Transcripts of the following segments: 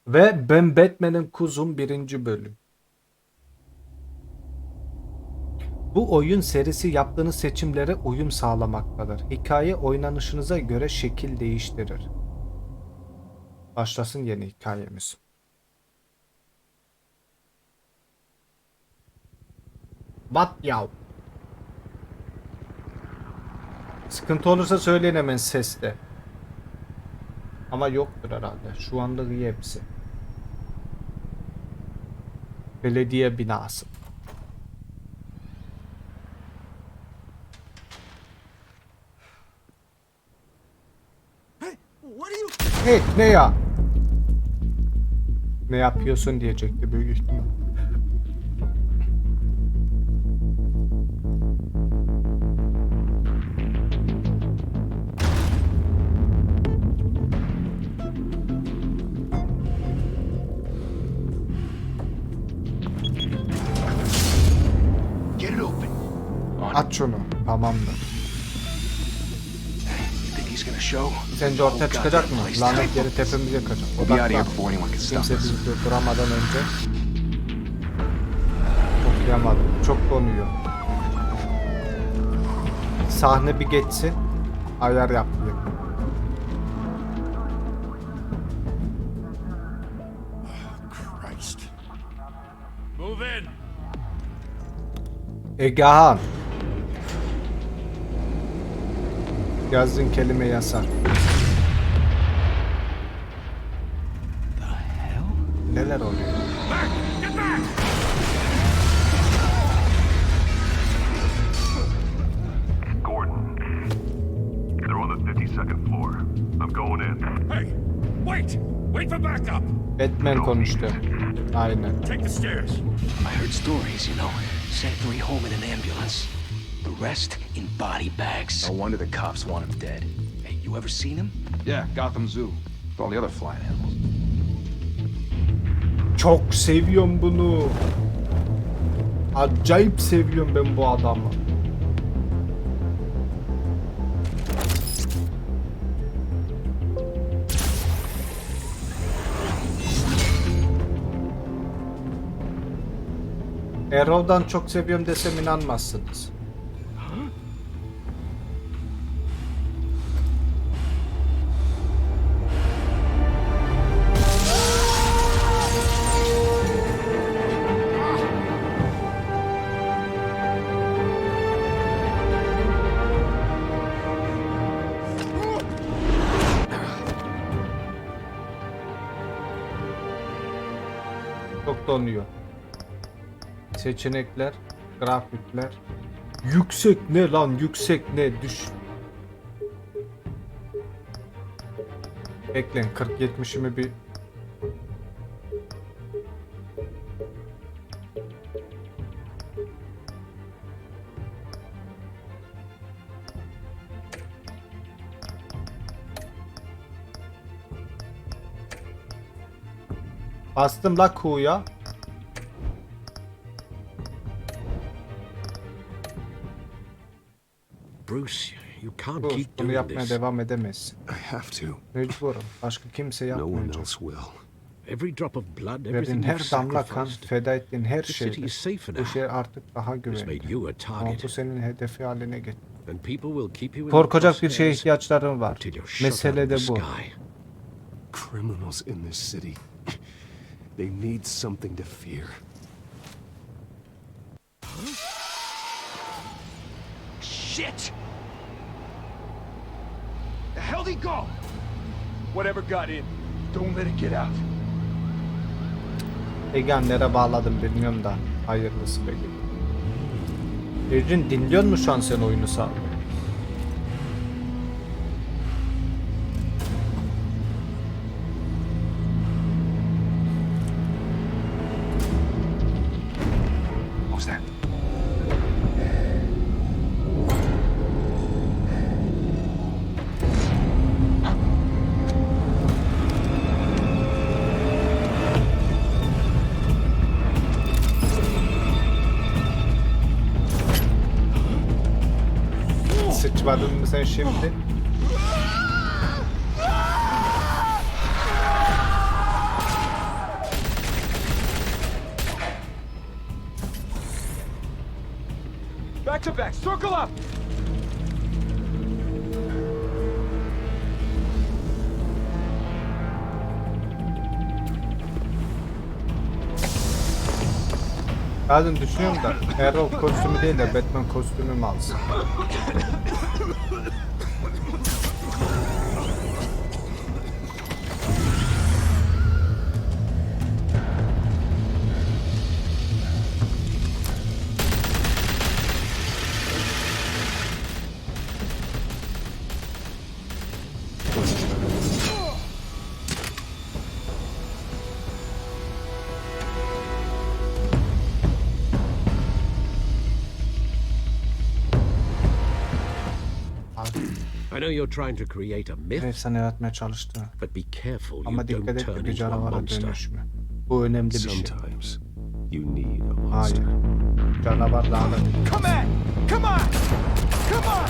Ve Ben Batman'in Kuzum 1. bölüm. Bu oyun serisi yaptığınız seçimlere uyum sağlamaktadır. Hikaye oynanışınıza göre şekil değiştirir. Başlasın yeni hikayemiz. What yav? Sıkıntı olursa söyleyin hemen sesle. Ama yoktur herhalde. Şu anda iyi hepsi. Belediye binası. Hey, ne ya? Ne yapıyorsun diyecekti büyük ihtimal. Aç şunu. Tamamdır. Sence ortaya çıkacak mı? Lanet yeri tepemize yakacak. Odaklan. Kimse bizi durduramadan önce. Okuyamadım. Çok konuyor. Sahne bir geçsin. Ayar yapayım. Egehan. Yazdığın kelime yasak. Neler oluyor? Gordon, they're on the 52nd floor. I'm going in. Hey, wait for backup. Batman konuştu. Aynen. Take the stairs. I heard stories, you know. Sent 3 home in an ambulance. The rest in body bags. No wonder the cops want him dead. Hey, you ever seen him? Yeah, Gotham Zoo. With all the other flying animals. Çok seviyorum bunu. Acayip seviyorum ben bu adamı. Arrow'dan çok seviyorum desem inanmazsınız. Çok donuyor. Seçenekler, grafikler. Yüksek ne lan? Yüksek ne? Düş. Bekleyin 40-70'imi bir bastım la Q'ya. Bruce, you can't Dur, keep bunu doing yapmaya this. devam edemezsin. I have to. Mecburum. Başka kimse No one yapmayacak. else will. Every drop of blood, Verdiğin everything her you've damla kan, sacrificed. feda ettiğin her The city şey. is safer Bu now. şehir artık daha It's güvenli. made you a Ama bu target. senin hedefi haline getir. And people will keep you in Korkacak bir the şeye crosshairs ihtiyaçların var. until you're shot Mesele out de of the bu. sky. Criminals in this city. They need something to fear. Shit! The hell did he go? Whatever got in, don't let it get out. Egehan'lere bağladım bilmiyorum da. Hayırlısı peki. Ecrin dinliyor musun şu an sen oyunu sağ? What was that? Sıçmadın mı sen şimdi? Watch your back. Circle up. Bazen düşünüyorum da Arrow kostümü değil de Batman kostümü mü alsın? I know you're trying to create a myth, Efsane yaratmaya çalıştı. but be careful you Ama dikkat don't et de turn bir into a canavara monster. dönüşme. Bu önemli bir şey. Sometimes you need a Hayır. monster. Canavar lanet. Come on. Come on. Come on.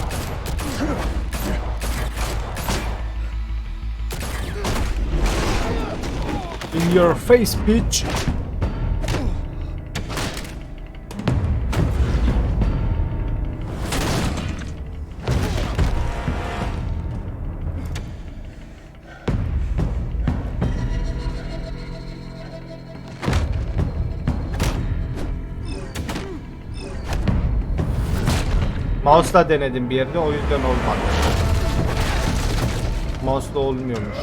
In your face bitch. Mouse'la denedim bir yerde, o yüzden olmadı. Mouse'la olmuyormuş.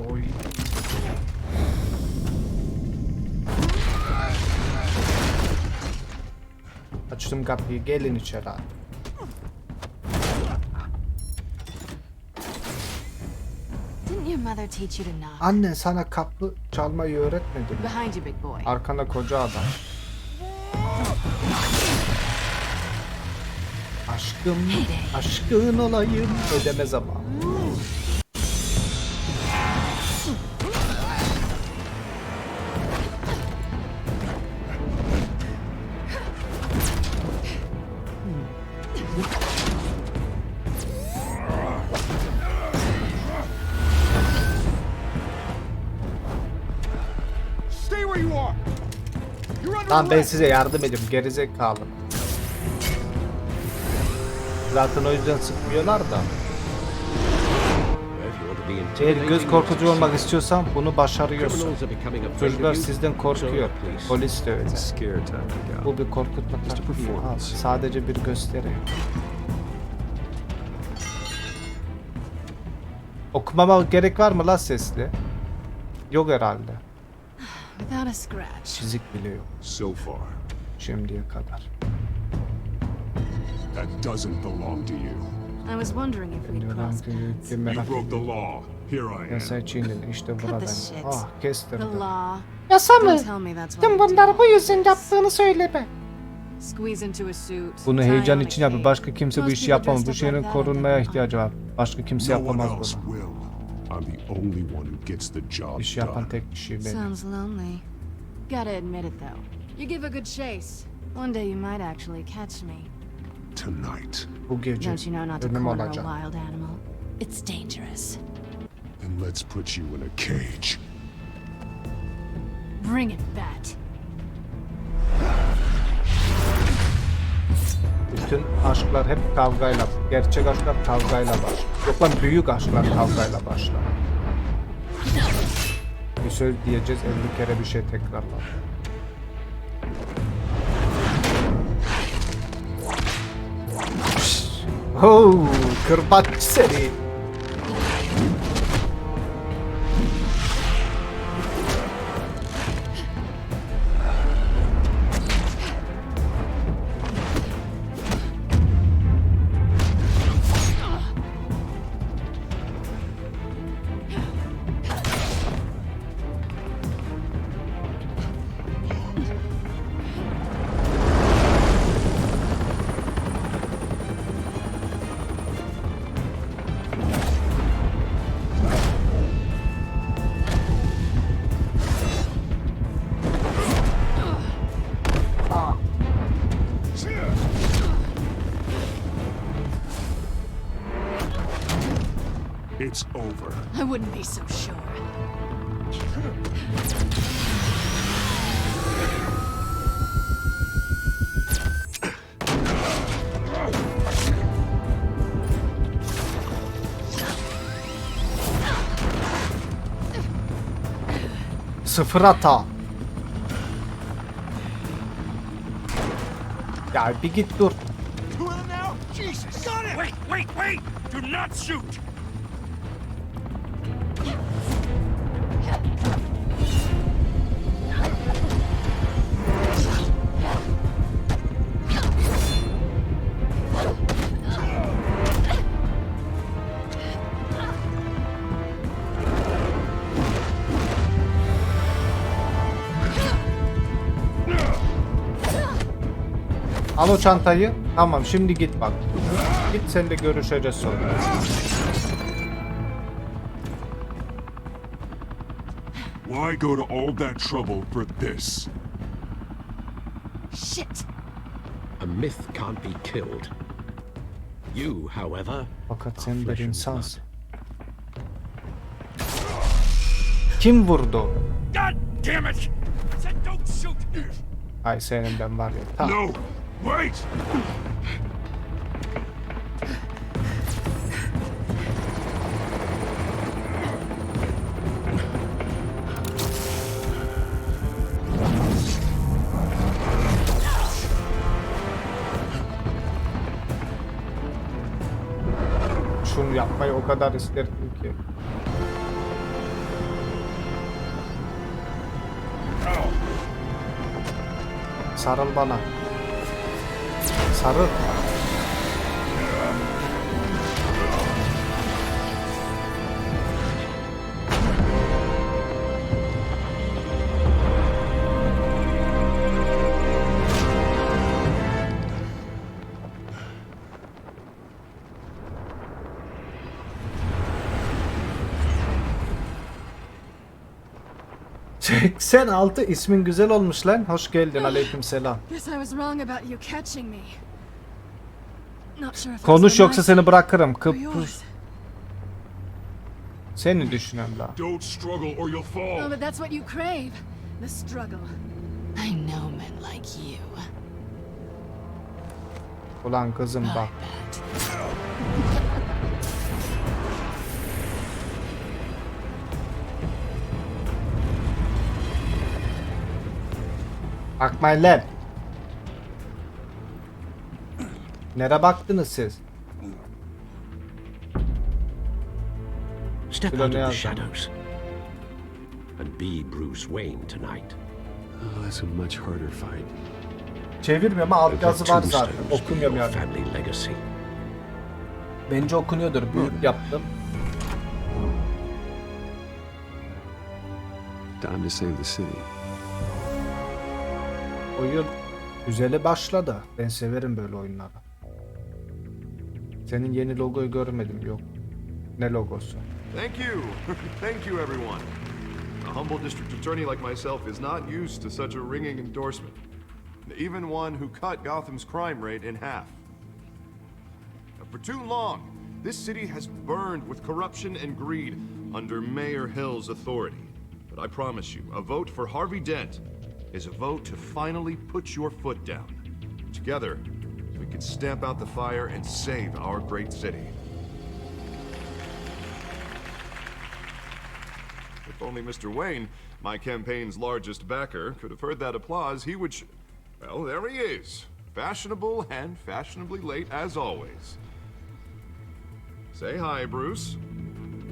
Oy. Açtım kapıyı, gelin içeri abi. Didn't your mother teach you to knock? Annen sana kapı çalmayı öğretmedi mi? Behind you, big boy. Arkanda koca adam. Aşkım, aşkın olayım. Ödemez ama. Stay where you are. You're under Lan ben arrest. size yardım edeyim, gerizekalı. Zaten o yüzden sıkmıyorlar da. If you want to be Eğer göz intimidating, korkutucu olmak istiyorsan bunu başarıyorsun. criminals are becoming afraid Çocuklar of you. sizden korkuyor. So are police. Polis de öyle. It's a scare tactic, Al. Bu bir korkutma taktiği. performance. Abi, sadece bir gösteri. Okumama gerek var mı lan sesli? Yok herhalde. Without a scratch. Çizik bile yok So far, şimdiye kadar. that doesn't belong to you. I was wondering if we'd Diyorlar cross ki paths. bir merak You broke the ediyorum. law. Here I am. Yasa çiğnedin işte buradan. shit. Ah kestirdi. The law. Yasa mı? Don't tell me that's what Tüm you bunları do. bu yüzden yaptığını söyleme. Squeeze into a suit. Bunu tie heyecan on a için yapıyor. cape. Başka kimse bu Most işi people yapamaz. Bu dressed up şehrin like that korunmaya and ihtiyacı var. Başka kimse No one yapamaz else bunu. will. I'm the only one who gets the job İş yapan done. tek kişi benim. Sounds lonely. Gotta admit it though. You give a good chase. One day you might actually catch me. Tonight. Bu gece Don't you know not to önüm corner a olacak. wild animal? It's dangerous. Then let's put you in a cage. Bring it, bat. Bütün aşklar hep kavgayla, gerçek aşklar kavgayla başlar. Yok lan büyük aşklar kavgayla başlar. Bir söz diyeceğiz 50 kere bir şey tekrarlar. Oh, kırbaç seni. it's over. I wouldn't be so sure. Sıfır hata. Ya bir git dur. Two of them now? Jesus! Got it! Wait! Do not shoot! Al o çantayı. Tamam şimdi git bak. Git sen de görüşeceğiz sonra. Why go to all that trouble for this? Shit! A myth can't be killed. You, however, Fakat are sen bir flesh and insansın. blood. Kim vurdu? God damn it! Said don't shoot! Ay senin ben var ya. Tamam. No! Wait! Şunu yapmayı o kadar isterdim ki. Sarıl bana. Sarıl. ...86 ismin güzel olmuş lan. Hoş geldin. Aleykümselam. Guess I was wrong about you catching me. Not sure if Konuş it's my yoksa seni bırakırım. or Kıpır. yours. Seni düşünüyorum la. Don't struggle or you'll fall. Oh, but that's what you crave. The struggle. I know men like you. Ulan kızım bak. bet. Bakmayın lan. Nereye baktınız siz? Step Şöyle out ne of the yazdım? shadows and be Bruce Wayne tonight. Oh, that's a much harder fight. Çevirmiyorum ama alt yazı var zaten. Tombstones be Okumuyorum your yani. family legacy. Bence okunuyordur. Büyük yaptım. Time to save the city. Oyun güzeli başladı. Ben severim böyle oyunları. Senin yeni logoyu görmedim, yok. Ne logosu? Thank you. Thank you, everyone. A humble district attorney like myself is not used to such a ringing endorsement. Even one who cut Gotham's crime rate in half. For too long, this city has burned with corruption and greed under Mayor Hill's authority. But I promise you, a vote for Harvey Dent is a vote to finally put your foot down. Together, we can stamp out the fire and save our great city. If only Mr. Wayne, my campaign's largest backer, could have heard that applause, he would well, there he is. Fashionable and fashionably late as always. Say hi, Bruce.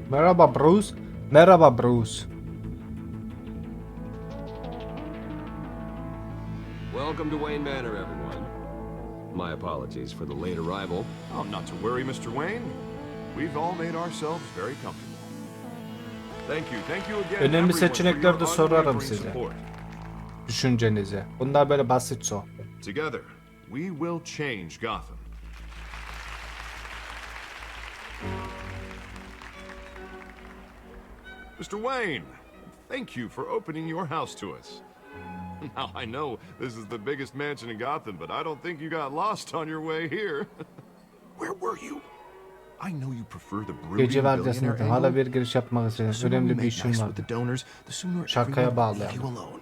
Merhaba Bruce. Merhaba Bruce. Welcome to Wayne Manor, everyone. My apologies for the late arrival. Oh, not to worry, Mr. Wayne. We've all made ourselves very comfortable. Thank you again, Önemli everyone, for seçenekleri de your sorarım unwavering size. support. Düşüncenizi. Bunlar böyle basit sohbet. Together, we will change Gotham. Mr. Wayne, thank you for opening your house to us. Now, I know this is the biggest mansion in Gotham, but I don't think you got lost on your way here. Where were you? I know you prefer the brooding Gece billionaire vardiyasında hala angle. bir giriş yapmak The istedim. sooner we Önemli bir make işim nice var. with the donors, the sooner Şakaya everyone will leave bağlayalım. you alone.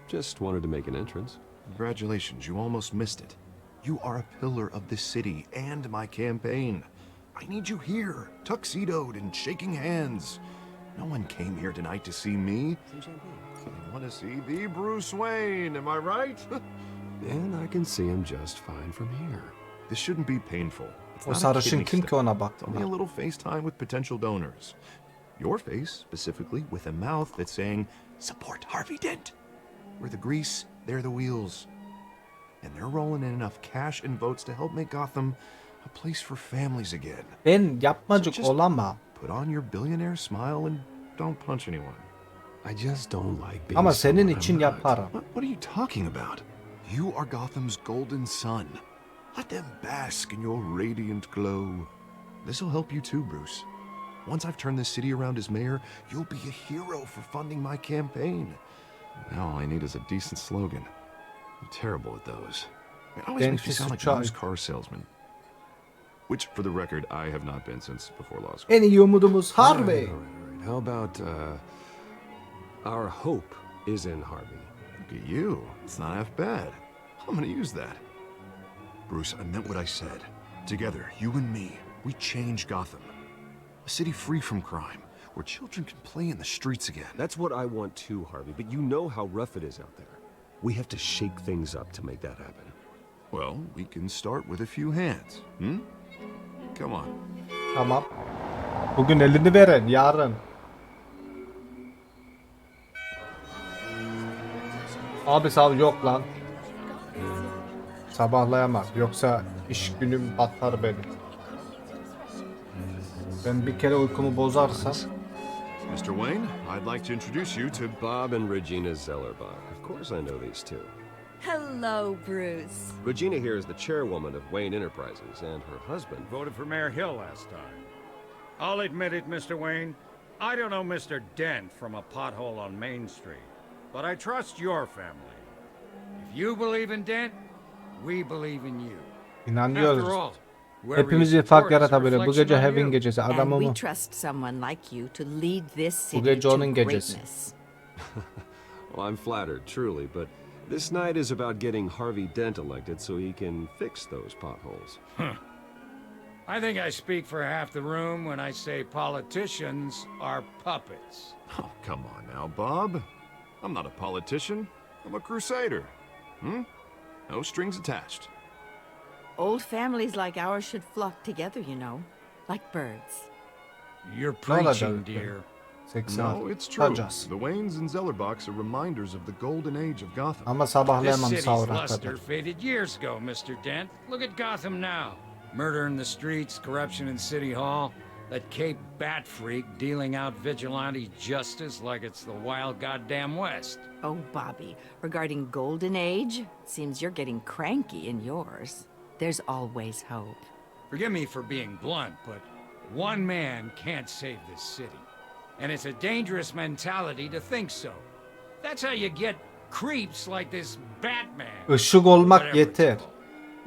Just wanted to make an entrance. Congratulations, you almost missed it. You are a pillar of this city and my campaign. I need you here, tuxedoed and shaking hands. No one came here tonight to see me. I want to see the Bruce Wayne, am I right? And I can see him just fine from here. This shouldn't be painful. It's O not a sarışın kidney kim ki stone. ona It's baktım only a ben. little FaceTime with potential donors. Your face, specifically, with a mouth that's saying, support Harvey Dent. We're the grease, they're the wheels. And they're rolling in enough cash and votes to help make Gotham a place for families again. Ben yapmacık So just olamam. Put on your billionaire smile and don't punch anyone. I just don't like being Ama senin someone I'm için not. yaparım. What are you talking about? You are Gotham's golden sun. Let them bask in your radiant glow. This'll help you too, Bruce. Once I've turned this city around as mayor, you'll be a hero for funding my campaign. Now all I need is a decent slogan. I'm terrible at those. It always makes me sound like a used car salesman. Which, for the record, I have not been since before law school. En iyi umudumuz All Harvey. right. How about, our hope is in Harvey. Look at you. It's not half bad. I'm gonna use that. Bruce, I meant what I said. Together, you and me, we change Gotham. A city free from crime, where children can play in the streets again. That's what I want too, Harvey, but you know how rough it is out there. We have to shake things up to make that happen. Well, we can start with a few hands, Come on. Tamam. Bugün elini veren yarın. Abi sağ ol, yok lan. Sabahlayamam. Yoksa iş günüm batar benim. Ben bir kere uykumu bozarsam. Mr. Wayne, I'd like to introduce you to Bob and Regina Zellerbach. Of course I know these two. Hello, Bruce. Regina here is the chairwoman of Wayne Enterprises, and her husband... Voted for Mayor Hill last time. I'll admit it, Mr. Wayne. I don't know Mr. Dent from a pothole on Main Street, but I trust your family. If you believe in Dent, we believe in you. After İnanıyoruz. all, whoever Hepimiz you bir fark support is a yaratabilir. Bu reflection gece on Heaven you. gecesi. And Adamımı. we trust someone like you to lead this Bu city gece to onun gecesi. greatness. Well, I'm flattered, truly, but this night is about getting Harvey Dent elected so he can fix those potholes. I think I speak for half the room when I say politicians are puppets. Oh, come on now, Bob. I'm not a politician. I'm a crusader. No strings attached. Old families like ours should flock together, you know, like birds. You're olacak? preaching, dear. 80 No, it's true. Tutacağız. The Waynes and Zellerbachs are reminders of the golden age of Gotham. Ama This sabahlayamam city's sahura luster kadar. faded years ago, Mr. Dent. Look at Gotham now. Murder in the streets, corruption in City Hall, that Cape Bat freak dealing out vigilante justice like it's the wild goddamn West. Oh, Bobby, regarding Golden Age, seems you're getting cranky in yours. There's always hope. Forgive me for being blunt, but one man can't save this city. And it's a dangerous mentality to think so. That's how you get creeps like this Batman. Işık olmak Whatever it's yeter. called.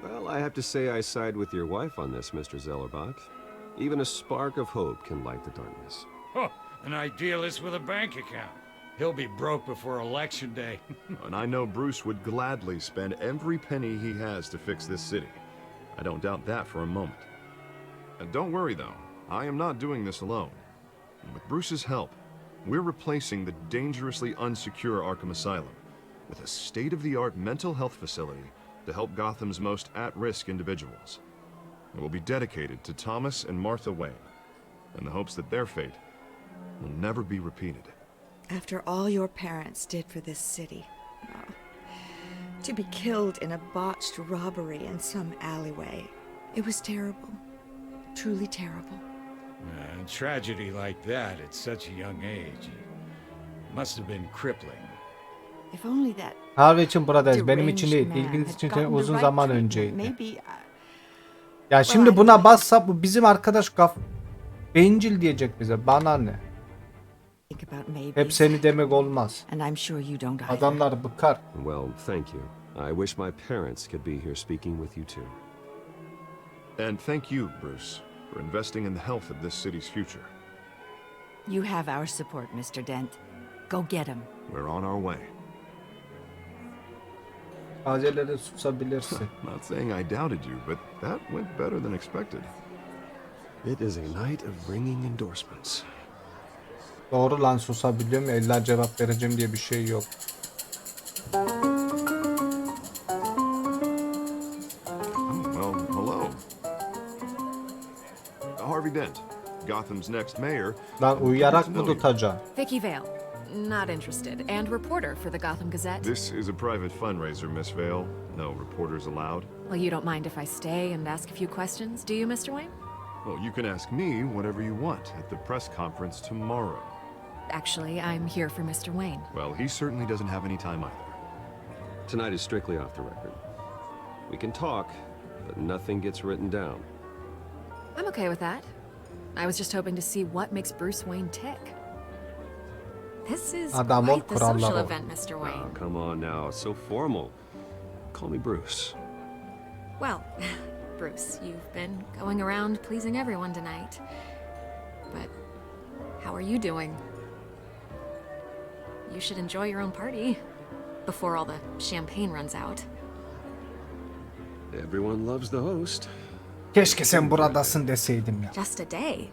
Well, I have to say I side with your wife on this, Mr. Zellerbach. Even a spark of hope can light the darkness. Huh, an idealist with a bank account. He'll be broke before Election Day. And I know Bruce would gladly spend every penny he has to fix this city. I don't doubt that for a moment. And don't worry, though. I am not doing this alone. With Bruce's help, we're replacing the dangerously unsecure Arkham Asylum with a state-of-the-art mental health facility to help Gotham's most at-risk individuals. It will be dedicated to Thomas and Martha Wayne, in the hopes that their fate will never be repeated. After all your parents did for this city, to be killed in a botched robbery in some alleyway, it was terrible. Truly terrible. A tragedy like that at such a young age must have been crippling. If only that Harvey için buradayız. Benim için deranged değil. man İlginiz had için gotten the uzun right zaman treatment, önceydi. maybe, Ya şimdi buna bassa bu bizim arkadaş bencil diyecek bize. Bana ne? think about maybe. Hep seni demek olmaz. And I'm sure you don't either. Adamlar bıkar. Well, thank you. I wish my parents could be here speaking with you too. And thank you, Bruce. for investing in the health of this city's future. You have our support, Mr. Dent. Go get him. We're on our way. Tazelere susabilirsin. Not saying I doubted you, but that went better than expected. It is a night of ringing endorsements. Doğru lan, susabiliyorum ya, illa cevap vereceğim diye bir şey yok. Well, hello. Harvey Dent, Gotham's next mayor. Lan uyuyarak mı tutacaksın? Vicky Vale. Not interested. And reporter for the Gotham Gazette. This is a private fundraiser, Miss Vale. No reporters allowed. Well, you don't mind if I stay and ask a few questions, do you, Mr. Wayne? Well, you can ask me whatever you want at the press conference tomorrow. Actually, I'm here for Mr. Wayne. Well, he certainly doesn't have any time either. Tonight is strictly off the record. We can talk, but nothing gets written down. I'm okay with that. I was just hoping to see what makes Bruce Wayne tick. This is Adam ol, quite the social kurallar ol. event, Mr. Oh, Wayne. come on now, it's so formal. Call me Bruce. Well, Bruce, you've been going around pleasing everyone tonight. But how are you doing? You should enjoy your own party before all the champagne runs out. Everyone loves the host. Keşke sen buradasın deseydim ya. Just a day.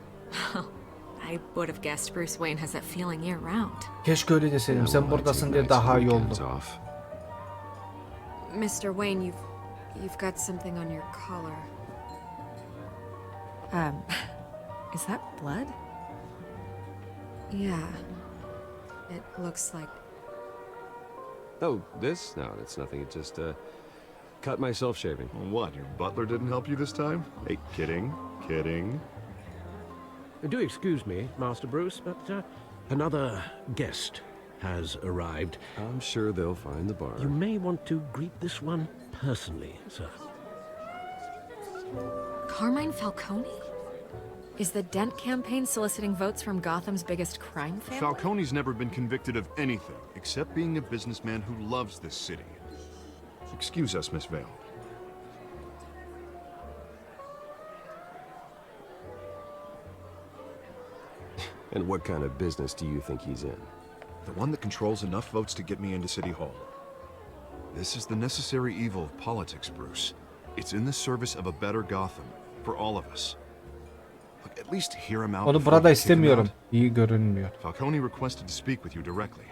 I would have guessed Bruce Wayne has that feeling year round. Keşke öyle deseydim. Sen buradasın diye daha iyi oldu. Mr. Wayne, you've got something on your collar. Is that blood? Yeah. It looks like... Oh, this? No, it's nothing. It just, cut myself shaving. What, your butler didn't help you this time? Hey, kidding, kidding. Do excuse me, Master Bruce, but another guest has arrived. I'm sure they'll find the bar. You may want to greet this one personally, sir. Carmine Falcone? Is the Dent campaign soliciting votes from Gotham's biggest crime family? Falcone's never been convicted of anything except being a businessman who loves this city. Excuse us, Miss Vale. And what kind of business do you think he's in? The one that controls enough votes to get me into City Hall. This is the necessary evil of politics, Bruce. It's in the service of a better Gotham, for all of us. Look, at least hear him out. Onu before burada you kick him istemiyorum. out. İyi görünmüyor. Falcone requested to speak with you directly.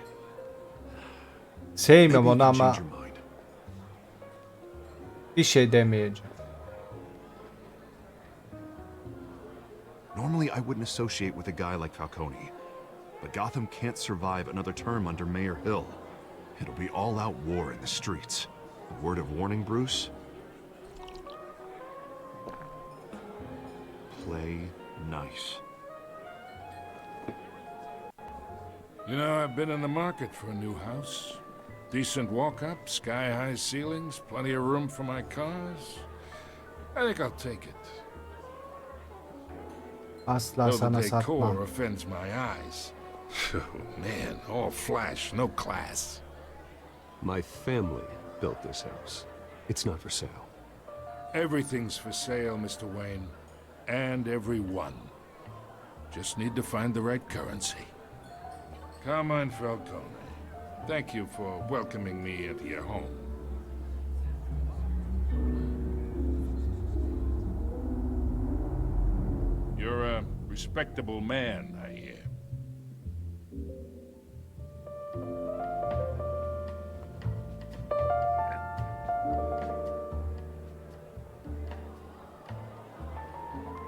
Sevmem Maybe onu you can ama change your mind. bir şey demeyeceğim. Normally, I wouldn't associate with a guy like Falcone, but Gotham can't survive another term under Mayor Hill. It'll be all-out war in the streets. A word of warning, Bruce? Play nice. You know, I've been in the market for a new house. Decent walk-up, sky-high ceilings, plenty of room for my cars. I think I'll take it. Asla Though the sana decor satmam. offends my eyes. Oh, man, all flash, no class. My family built this house. It's not for sale. Everything's for sale, Mr. Wayne. And everyone. Just need to find the right currency. Carmine Falcone, thank you for welcoming me into your home. You're a respectable man, I hear.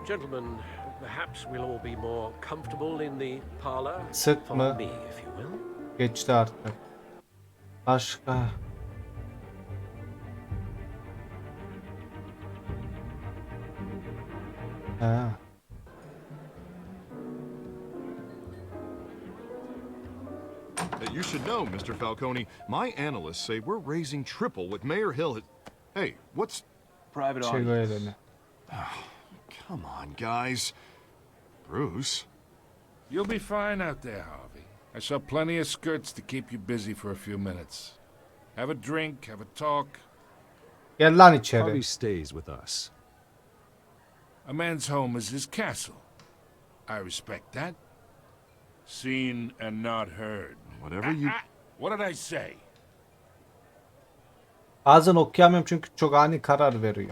Gentlemen, perhaps we'll all be more comfortable in the parlor. Sık Follow mı? me, if you will. Geçti artık. Başka. Ha. You should know, Mr. Falcone, my analysts say we're raising triple with Mayor Hill. Hey, what's... Private Şey audience. Come on, guys. Bruce? You'll be fine out there, Harvey. I saw plenty of skirts to keep you busy for a few minutes. Have a drink, have a talk. Gel lan içeri. Harvey stays with us. A man's home is his castle. I respect that. Seen and not heard. Whatever you... What did I say? Bazen okuyamıyorum çünkü çok ani karar veriyor.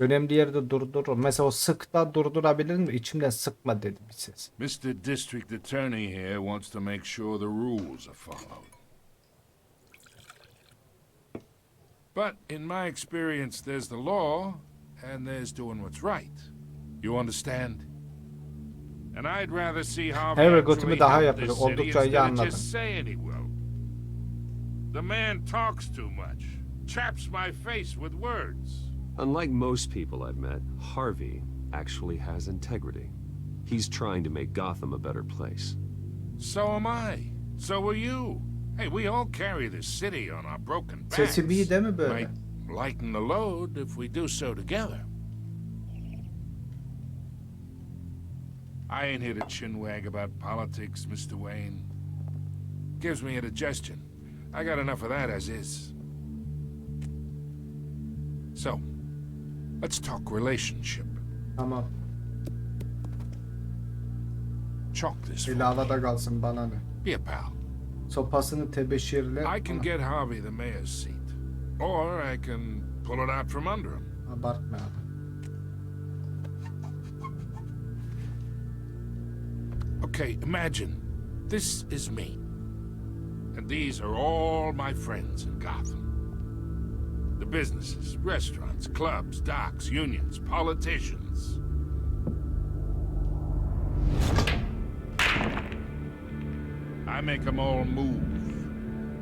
Önemli yerde durdurur. Mesela o sıkta durdurabilir mi? İçimden sıkma dedi bir ses. Mr. District Attorney here wants to make sure the rules are followed. But in my experience, there's the law, and there's doing what's right. You understand? And I'd rather see Harvey Evet, actually götümü daha help this yapıyor. city Oldukça iyi instead of anladım. just saying he will. The man talks too much, chaps my face with words. Unlike most people I've met, Harvey actually has integrity. He's trying to make Gotham a better place. So am I. So are you. Hey, we all carry this city on our broken backs. Sesim iyi değil mi böyle? Might lighten the load if we do so together. I ain't here to chinwag about politics, Mr. Wayne. Gives me indigestion. I got enough of that as is. So, let's talk relationship. Tamam. Chalk this for Eli me. havada kalsın, bana ne? Be a pal. Sopasını tebeşirle. I can get Harvey the mayor's seat. Or I can pull it out from under him. Abartma abi. Okay, imagine this is me. And these are all my friends in Gotham. The businesses, restaurants, clubs, docks, unions, politicians. I make them all move.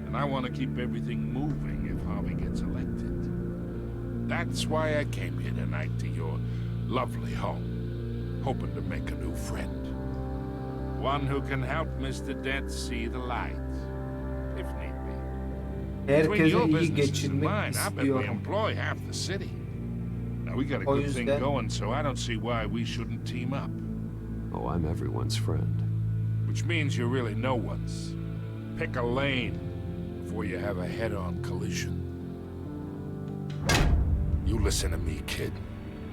And I want to keep everything moving if Harvey gets elected. That's why I came here tonight to your lovely home, hoping to make a new friend. One who can help Mr. Dent see the light, if need be. Between Herkese your iyi business and geçinmek mine, I bet we istiyorum. employ half the city. Now, we got a O good thing yüzden- going, so I don't see why we shouldn't team up. Oh, I'm everyone's friend. Which means you're really no one's. Pick a lane before you have a head-on collision. You listen to me, kid.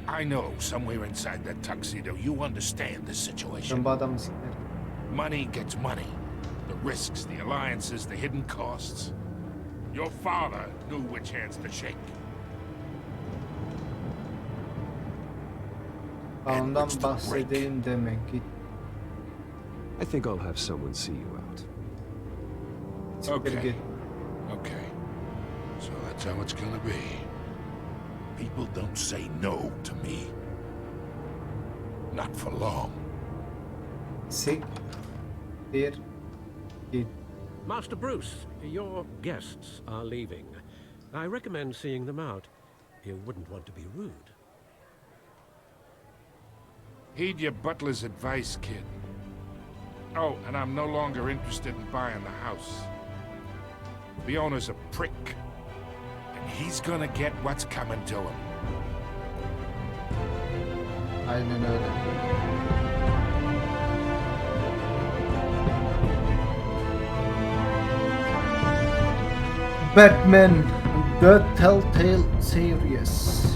I know somewhere inside that tuxedo you understand the situation. Ben bu adamı sikerim. Money gets money. The risks, the alliances, the hidden costs. Your father knew which hands to shake. Ondan bahsedeyim demek ki. I think I'll have someone see you out. Siktir Okay. git. Okay. So that's how it's gonna be. People don't say no to me. Not for long. Siktir git. Master Bruce, your guests are leaving. I recommend seeing them out. You wouldn't want to be rude. Heed your butler's advice, kid. Oh, and I'm no longer interested in buying the house. The owner's a prick. And he's gonna get what's coming to him. Aynen öyle. Batman The Telltale Series.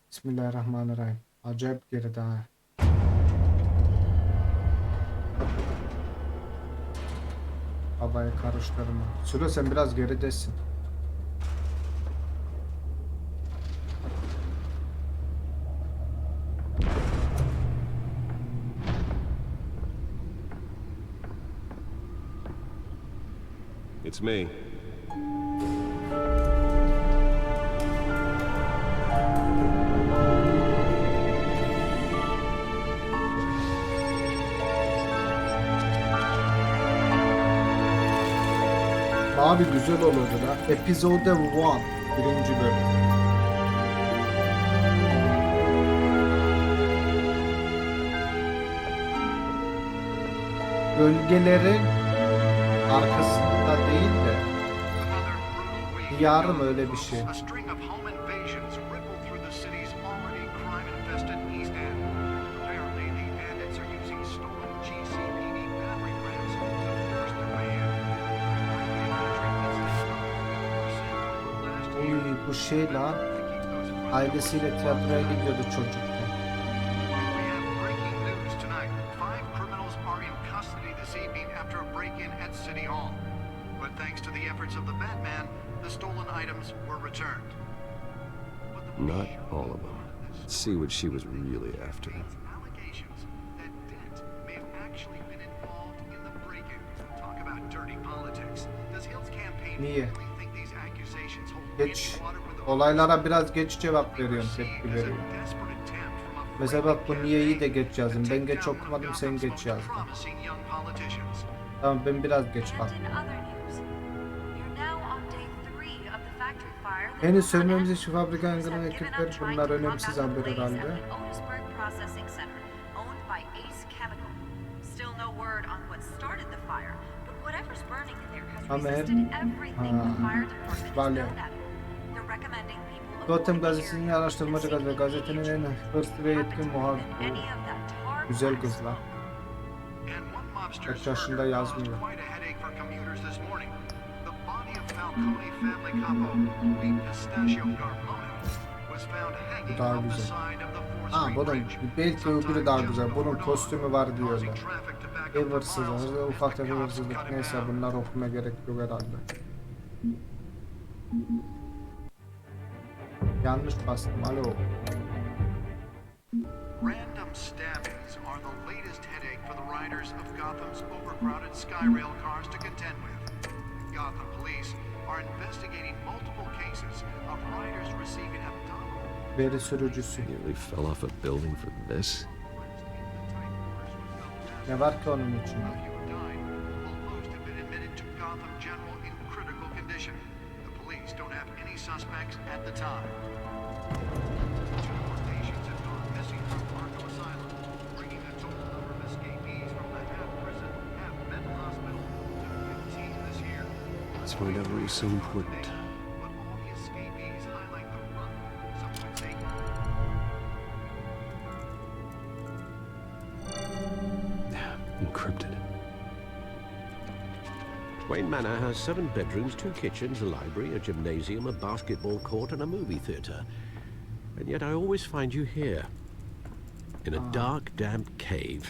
Bismillahirrahmanirrahim. Acayip geride ha. Babayı karıştırma. Sülo sen biraz geridesin. It's me. Abi güzel olurdu da. Episode 1. Birinci bölüm. Gölgelerin arkasında değil de diyarı mı öyle bir şey. A string of home invasions rippled through the city's already crime-infested East End. Apparently, the bandits are using stolen GC şey lan. Ailesiyle tiyatroya gidiyordu çocukken. We have breaking news tonight. 5 criminals are in custody this evening after a break-in at City Hall. But thanks to the efforts of the Batman, the stolen items were returned. Not all of them. Let's see what she was really after. Allegations that Dent may have actually been involved in the break-in. Talk about dirty politics. Does Hill's campaign Niye? really think these accusations hold Geç. any water with the Olaylara biraz geç cevap veriyorum, tepki veriyorum. Mesela bak bu niyeyi de geç yazdım. Ben geç okumadım, sen geç yazdın. Tamam, ben biraz geç baktım. Henüz söylememiz için fabrika yangının ekipleri, bunlar önemsiz haber herhalde. Ama vale. Gotham gazetesinin araştırmacı gazetenin en hırslı ve yetkin muhabiri. Güzel kızlar. Kaç yaşında yazmıyor. Bu daha güzel. Bunun belki öbürü daha güzel. Bunun kostümü var diyorlar. Ev hırsızlığı, ufak tefek hırsızlık, neyse bunlar okumaya gerek yok herhalde. Yanlış bastım, alo. Random stabbings are the latest headache for the riders of Gotham's overcrowded Skyrail cars to contend with. Gotham police are investigating multiple cases of riders receiving abdominal... Veri sürücüsü. Nearly fell off a building for this. Ne var ki onun için? Suspects at the time. 2 more patients have gone missing from Arkham Asylum, bringing the total number of escapees from the half-prison, half-mental hospital to 15 this year. That's why never is so important. But all the escapees highlight the run some would say. Encrypted. Wayne Manor has 7 bedrooms, 2 kitchens, a library, a gymnasium, a basketball court, and a movie theatre. And yet I always find you here, in a dark, damp cave.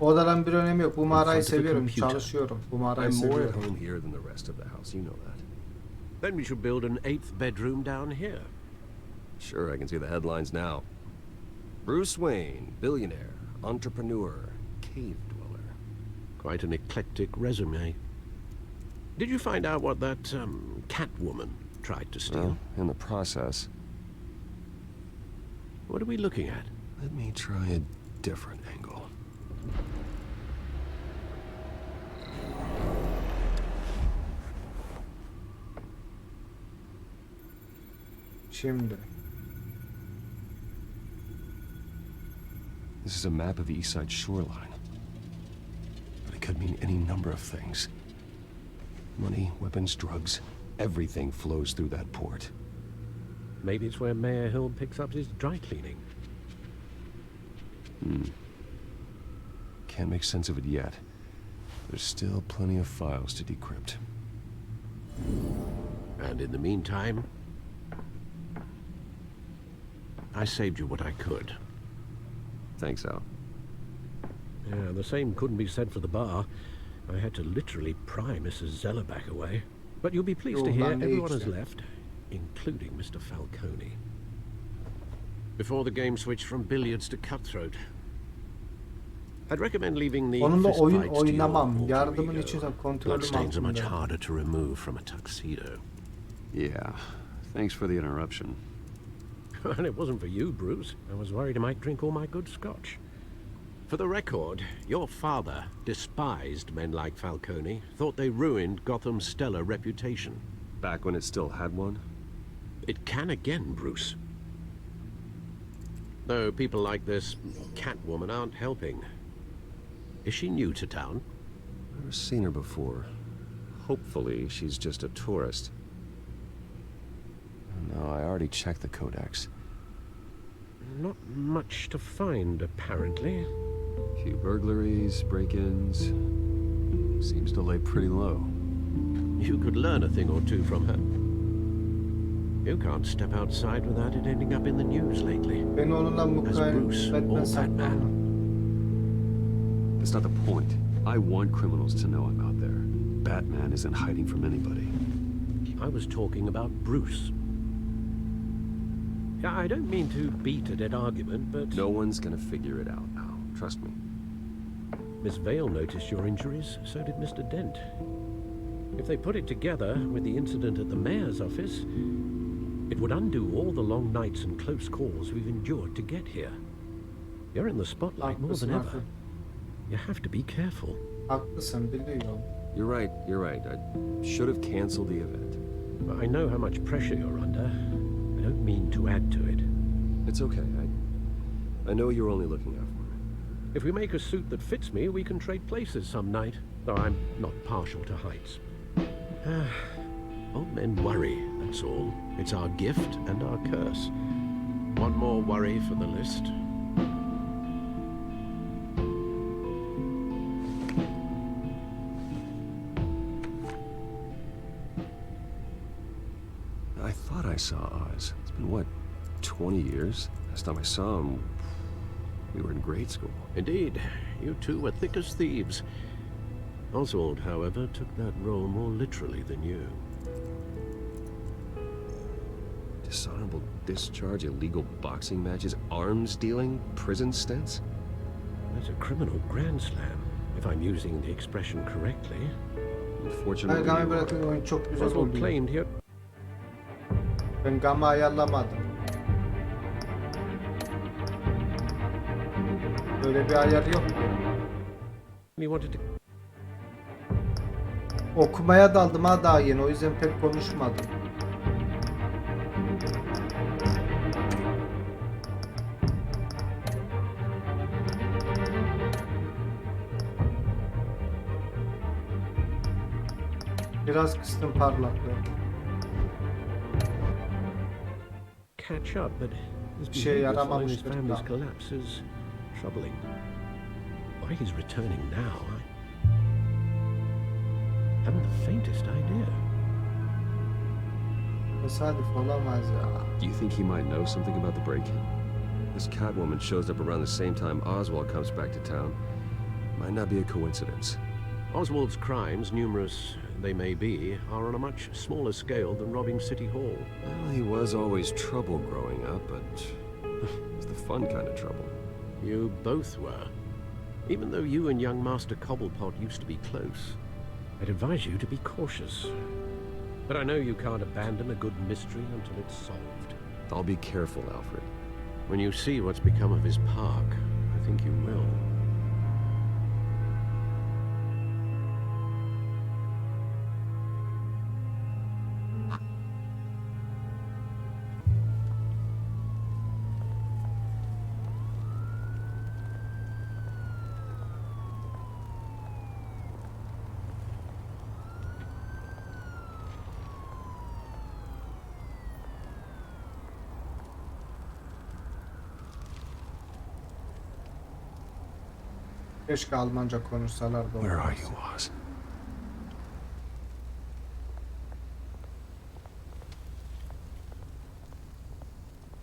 Odadan bir önemi yok. Bu mağarayı seviyorum, çalışıyorum. Bu mağarayı I'm more at seviyorum. home here than the rest of the house, you know that. Then we should build an 8th bedroom down here. Sure, I can see the headlines now. Bruce Wayne, billionaire, entrepreneur, cave dweller. Quite an eclectic resume. Did you find out what that, Catwoman tried to steal? Well, in the process. What are we looking at? Let me try a different angle. Şimdi. This is a map of the East Side shoreline. But it could mean any number of things. Money, weapons, drugs, everything flows through that port. Maybe it's where Mayor Hill picks up his dry cleaning. Can't make sense of it yet. There's still plenty of files to decrypt. And in the meantime, I saved you what I could. Thanks, Al. Yeah, the same couldn't be said for the bar. I had to literally pry Mrs. Zellerback away. But you'll be pleased to hear everyone has left, including Mr. Falcone. Before the game switched from billiards to cutthroat. I'd recommend leaving the Onunla fist oyun fights to your oynamam. alter Yardımın ego. için kontrolüm Bloodstains are much altında. harder to remove from a tuxedo. Yeah, thanks for the interruption. And it wasn't for you, Bruce. I was worried I might drink all my good scotch. For the record, your father despised men like Falcone, thought they ruined Gotham's stellar reputation. Back when it still had one? It can again, Bruce. Though people like this Catwoman aren't helping. Is she new to town? Never seen her before. Hopefully, she's just a tourist. No, I already checked the codex. Not much to find, apparently. Few burglaries, break-ins. Seems to lay pretty low. You could learn a thing or two from her. You can't step outside without it ending up in the news lately. Ben onunla As mukayyet Bruce or Batman saklandım. Batman. That's not the point. I want criminals to know I'm out there. Batman isn't hiding from anybody. I was talking about Bruce. Yeah, I don't mean to beat a dead argument, but... No one's gonna figure it out now. Trust me. Miss Vale noticed your injuries, so did Mr. Dent. If they put it together with the incident at the mayor's office, it would undo all the long nights and close calls we've endured to get here. You're in the spotlight more than ever. You have to be careful. Haklısın, biliyorum. You're right, you're right. I should have canceled the event. But I know how much pressure you're under. I don't mean to add to it. It's okay. I know you're only looking out for me. If we make a suit that fits me, we can trade places some night. Though I'm not partial to heights. Old men worry, that's all. It's our gift and our curse. One more worry for the list. I thought I saw Oz. It's been, what, 20 years? Last time I saw him, we were in grade school. Indeed, you two were thick as thieves. Oswald, however, took that role more literally than you. Dishonorable discharge, illegal boxing matches, arms dealing, prison stints? That's a criminal grand slam, if I'm using the expression correctly. Unfortunately, Gamma bırakın, oyun çok güzel Oswald oldu. claimed here. Ben gamma ayarlamadım. Böyle bir ayar yok. He wanted to... Okumaya daldım ha daha yeni, o yüzden pek konuşmadım. Biraz kıstım parlaklığı. Catch up, but his Şey behavior following his yaramamıştır family's da. collapse is troubling. Why he's returning now, I haven't the faintest idea. Tesadüf olamaz ya. do you think he might know something about the break-in? This Catwoman shows up around the same time Oswald comes back to town. Might not be a coincidence. Oswald's crimes, numerous they may be, are on a much smaller scale than robbing City Hall. Well, he was always trouble growing up, but it was the fun kind of trouble. You both were. Even though you and young Master Cobblepot used to be close, I'd advise you to be cautious. But I know you can't abandon a good mystery until it's solved. I'll be careful, Alfred. When you see what's become of his park, I think you will. Keşke Almanca konuşsalardı. Where are you, Oz?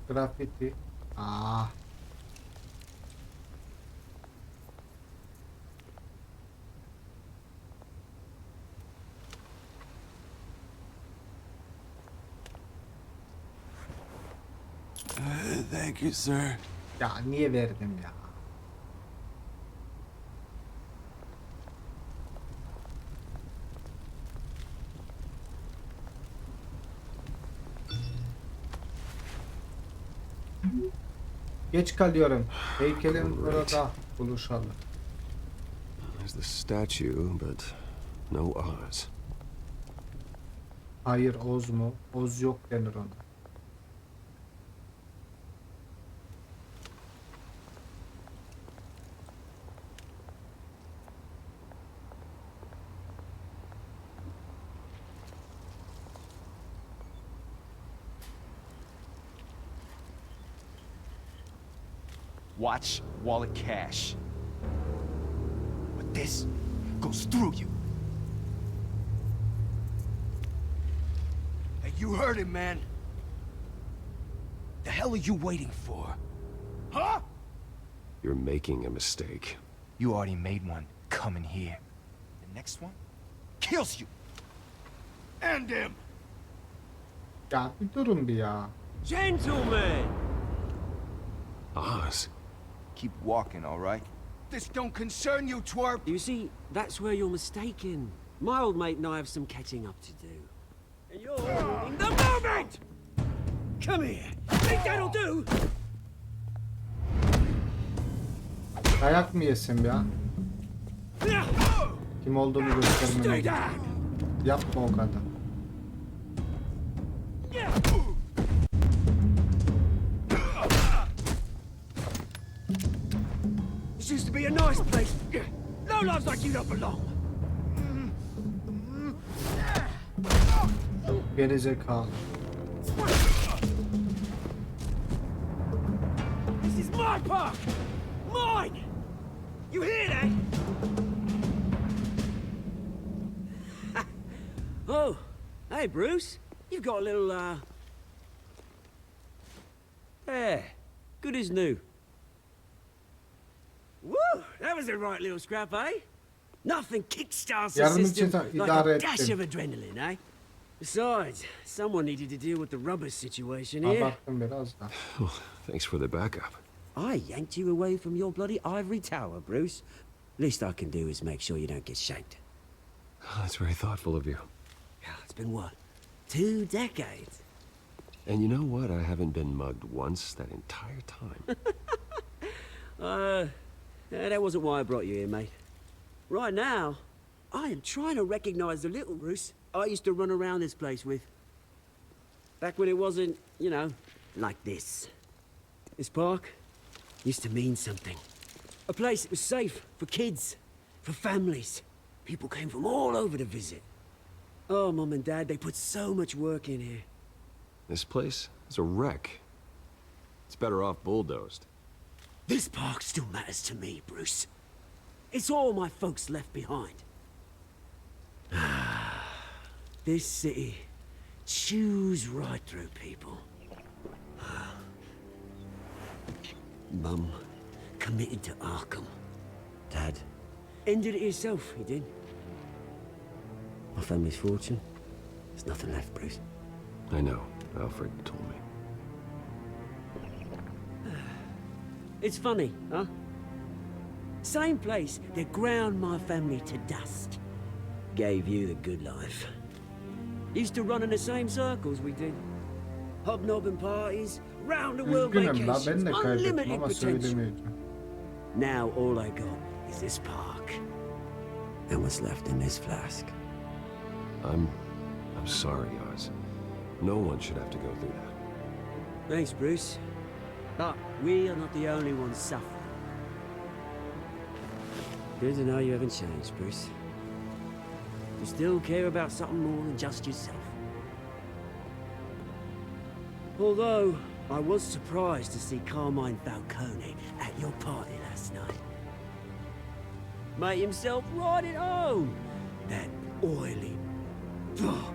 Grafiti. Ah. Thank you, sir. Ya niye verdim ya? Geç kalıyorum. Heykelin burada buluşalım. There's the statue, but no Oz. Hayır, Oz mu? Oz yok denir ona. Watch wallet cash. But this goes through you. Hey, you heard him, man. hell are you waiting for? Huh? You're making a mistake. You already made one coming here. The next one kills you. And him. Ya bir durun bir ya. Gentlemen! Oz. Keep walking, all right? This don't concern you, twerp! You see, that's where you're mistaken. My old mate and I have some catching up to do. And you're ruining the moment! Come here. Think that'll do? Dayak mı yesem ya? Kim olduğunu göstermem. Yapma o kadar. This used to be a nice place. No lives like you don't belong. Gerizekalı. This is my park! Mine! You hear that? Oh, hey Bruce. You've got a little, Yeah, good as new. Woo! That was a right little scrap, eh? Nothing kickstarts the system like a dash of adrenaline, eh? Besides, someone needed to deal with the rubber situation here. Thanks for the backup. I yanked you away from your bloody ivory tower, Bruce. Least I can do is make sure you don't get shanked. Oh, that's very thoughtful of you. Yeah, it's been what? 2 decades? And you know what? I haven't been mugged once that entire time. That wasn't why I brought you here, mate. Right now, I am trying to recognize the little Bruce I used to run around this place with. Back when it wasn't, you know, like this. This park used to mean something. A place that was safe for kids, for families. People came from all over to visit. Oh, Mum and Dad, they put so much work in here. This place is a wreck. It's better off bulldozed. This park still matters to me, Bruce. It's all my folks left behind. This city chews right through people. Mum committed to Arkham. Dad ended it himself, he did. My family's fortune, there's nothing left, Bruce. I know. Alfred told me. It's funny, huh? Same place that ground my family to dust. Gave you the good life. Used to run in the same circles we did. Hobnobbing parties, round the world vacations, unlimited potential. Now all I got is this park. And what's left in this flask. I'm sorry, Oz. No one should have to go through that. Thanks, Bruce. But we are not the only ones suffering. Good to know you haven't changed, Bruce. You still care about something more than just yourself. Although, I was surprised to see Carmine Falcone at your party last night. Made himself right at home. That oily... Oh,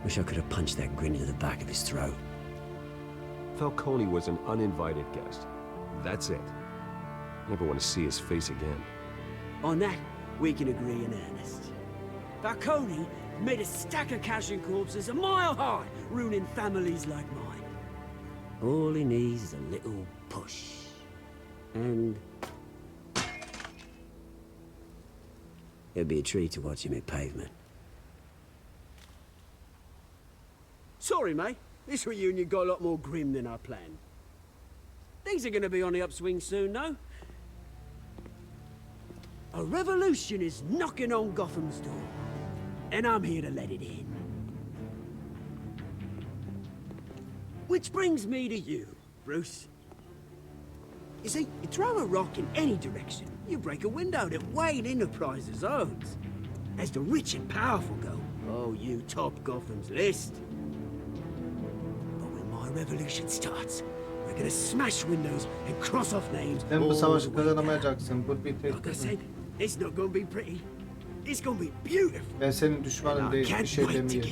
wish I could have punched that grin into the back of his throat. Falcone was an uninvited guest. That's it. Never want to see his face again. On that, we can agree in earnest. Falcone made a stack of cash and corpses a mile high, ruining families like mine. All he needs is a little push. And... it'd be a treat to watch him hit pavement. Sorry, mate. This reunion got a lot more grim than I planned. Things are gonna be on the upswing soon, though. A revolution is knocking on Gotham's door. And I'm here to let it in. Which brings me to you, Bruce. You see, you throw a rock in any direction, you break a window that Wayne Enterprises owns. As the rich and powerful go, oh, you top Gotham's list. But when my revolution starts, we're gonna smash windows and cross off names. Sen bu savaşı kazanamayacaksın. Bu bir Like I tek. said, it's not gonna be pretty. It's gonna be beautiful. Ben senin düşmanın değil, bir şey demiyorum.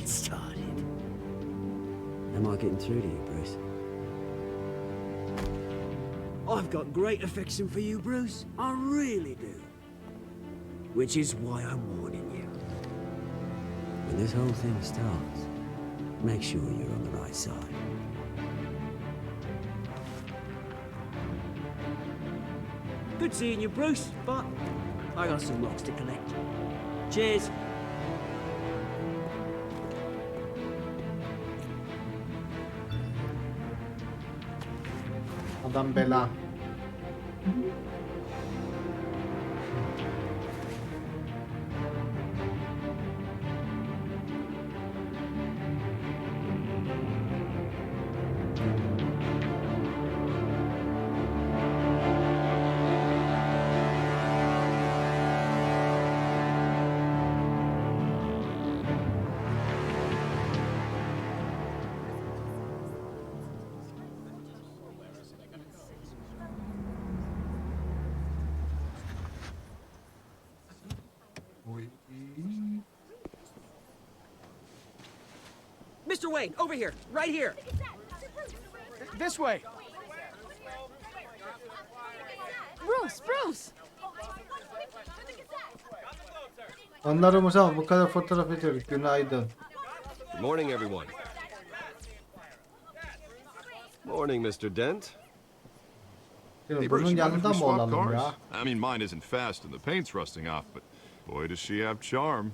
Am I getting through to you, Bruce? I've got great affection for you, Bruce. I really do. Which is why I'm warning you. When this whole thing starts, make sure you're on the right side. Good seeing you, Bruce, but I got some rocks to collect. Cheers. Adam bela. Mr. Wayne, over here, right here. This way. Bruce! Onlarımıza bu kadar fotoğraf ediyoruz. Günaydın. Good morning, everyone. Morning, Mr. Dent. Hey, Bruce, Bunun you mind if yanında we mı swap olalım cars? ya? I mean, mine isn't fast and the paint's rusting off, but boy, does she have charm.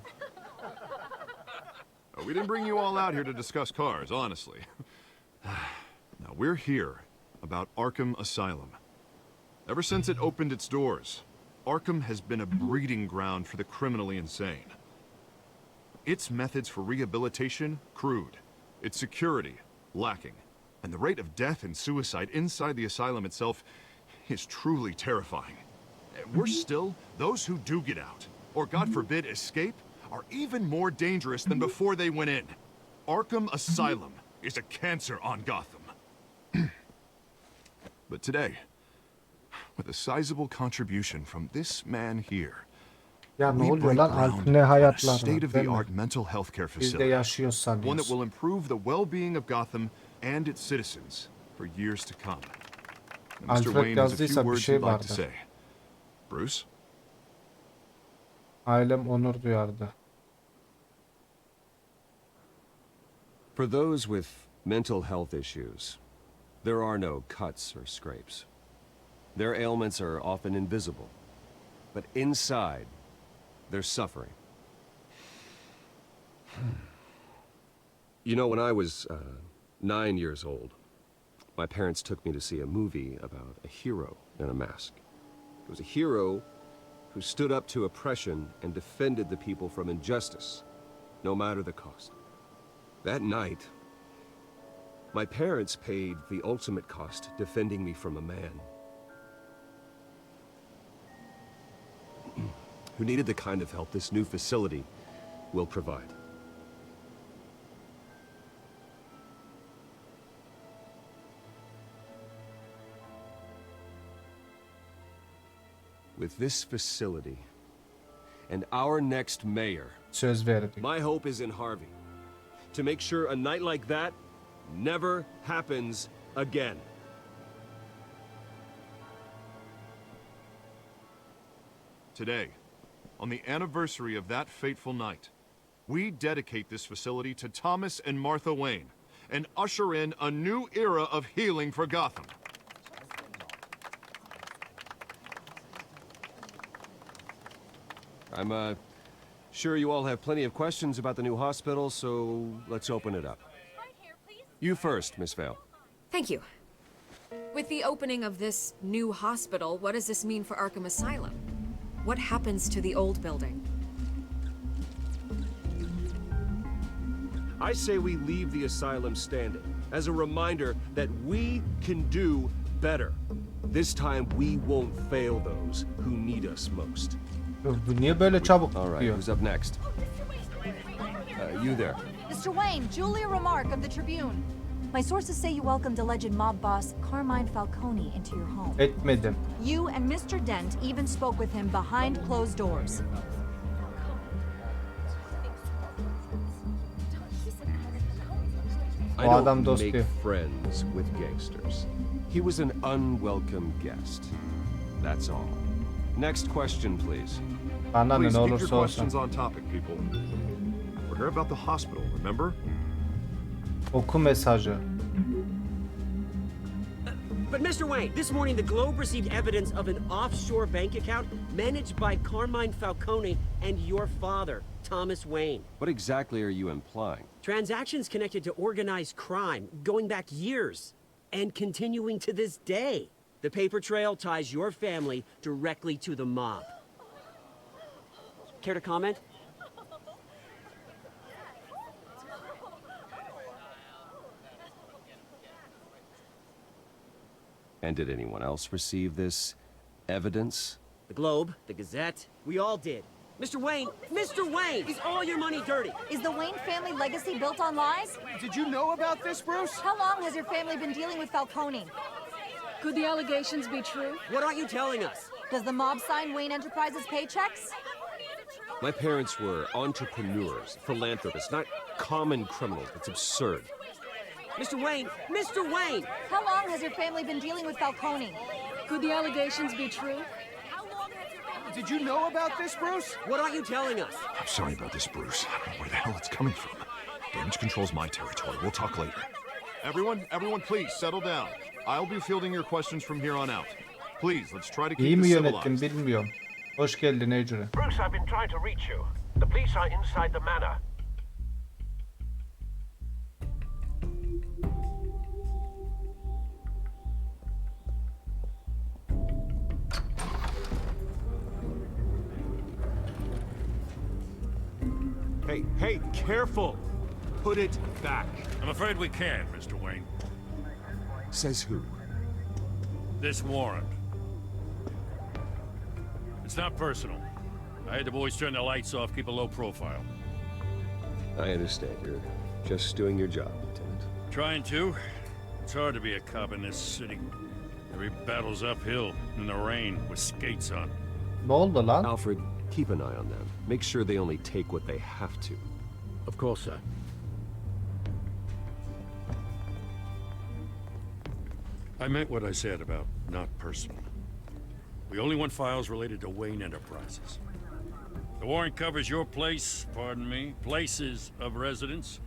We didn't bring you all out here to discuss cars, honestly. Now, we're here about Arkham Asylum. Ever since it opened its doors, Arkham has been a breeding ground for the criminally insane. Its methods for rehabilitation, crude. Its security, lacking. And the rate of death and suicide inside the asylum itself is truly terrifying. Worse still, those who do get out, or God forbid, escape, are even more dangerous than before they went in. Arkham Asylum is a cancer on Gotham. But today, with a sizable contribution from this man here, Ya ne we oluyor break lan? ground Altı ne on a hayatlar var, değil state-of-the-art mi? mental health care Biz de facility. yaşıyoruz One that sanıyoruz. will improve the well-being of Gotham and its citizens for years to come. Now, Mr. Alfred Wayne has a few yazdıysa bir words şey he'd like to vardır. say. Bruce? Ailem onur duyardı. For those with mental health issues, there are no cuts or scrapes. Their ailments are often invisible, but inside, they're suffering. You know, when I was 9 years old, my parents took me to see a movie about a hero in a mask. It was a hero who stood up to oppression and defended the people from injustice, no matter the cost. That night, my parents paid the ultimate cost defending me from a man who needed the kind of help this new facility will provide. With this facility and our next mayor, Söz verdik. my hope is in Harvey. To make sure a night like that never happens again. Today, on the anniversary of that fateful night, we dedicate this facility to Thomas and Martha Wayne and usher in a new era of healing for Gotham. I'm sure you all have plenty of questions about the new hospital, so let's open it up. You first, Miss Vale. Thank you. With the opening of this new hospital, what does this mean for Arkham Asylum? What happens to the old building? I say we leave the asylum standing as a reminder that we can do better. This time we won't fail those who need us most. Bu niye böyle çabuk All right, diyor? who's up next? You there. Mr. Wayne, Julia Remark of the Tribune. My sources say you welcomed alleged mob boss Carmine Falcone into your home. Etmedim. You and Mr. Dent even spoke with him behind closed doors. I O adam don't dost make diyor. friends with gangsters. He was an unwelcome guest. That's all. Next question, please. Bana ne Please keep your olursa olsun. questions on topic, people. We're here about the hospital, remember? Oku mesajı. But Mr. Wayne, this morning the Globe received evidence of an offshore bank account managed by Carmine Falcone and your father, Thomas Wayne. What exactly are you implying? Transactions connected to organized crime going back years and continuing to this day. The paper trail ties your family directly to the mob. Care to comment? And did anyone else receive this evidence? The Globe, the Gazette, we all did. Mr. Wayne, is all your money dirty? Is the Wayne family legacy built on lies? Did you know about this, Bruce? How long has your family been dealing with Falcone? Could the allegations be true? What aren't you telling us? Does the mob sign Wayne Enterprises paychecks? My parents were entrepreneurs, philanthropists, not common criminals. It's absurd. Mr. Wayne! How long has your family been dealing with Falcone? Could the allegations be true? Did you know about this, Bruce? What aren't you telling us? I'm sorry about this, Bruce. I don't know where the hell it's coming from. Damage control's my territory. We'll talk later. Everyone, please settle down. I'll be fielding your questions from here on out. Please, let's try to İyi keep mi this yönettim civilized. bilmiyorum. Hoş geldin Ecre. Bruce, I've been trying to reach you. The police are inside the manor. Hey, careful! Put it back. I'm afraid we can't, Mr. Wayne. Says who? This warrant. It's not personal. I had the boys turn the lights off, keep a low profile. I understand. You're just doing your job, Lieutenant. Trying to. It's hard to be a cop in this city. Every battle's uphill, in the rain, with skates on. Ne oldu lan? Alfred, keep an eye on them. Make sure they only take what they have to. Of course, sir. I meant what I said about not personal. We only want files related to Wayne Enterprises. The warrant covers your place, pardon me, places of residence,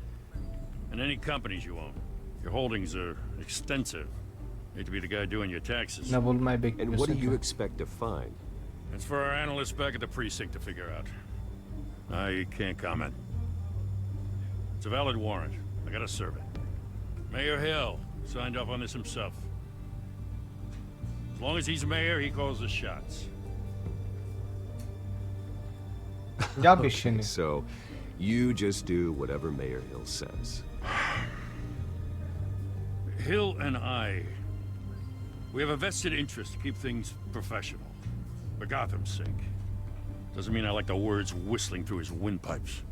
and any companies you own. Your holdings are extensive. Hate to be the guy doing your taxes. Ne bulmayı And bekliyorsun what do you ki? expect to find? That's for our analysts back at the precinct to figure out. I can't comment. It's a valid warrant. I gotta serve it. Mayor Hill signed off on this himself. As long as he's mayor, he calls the shots. Yap işini. So, you just do whatever Mayor Hill says. Hill and we have a vested interest to keep things professional. For Gotham's sake. Doesn't mean I like the words whistling through his windpipes.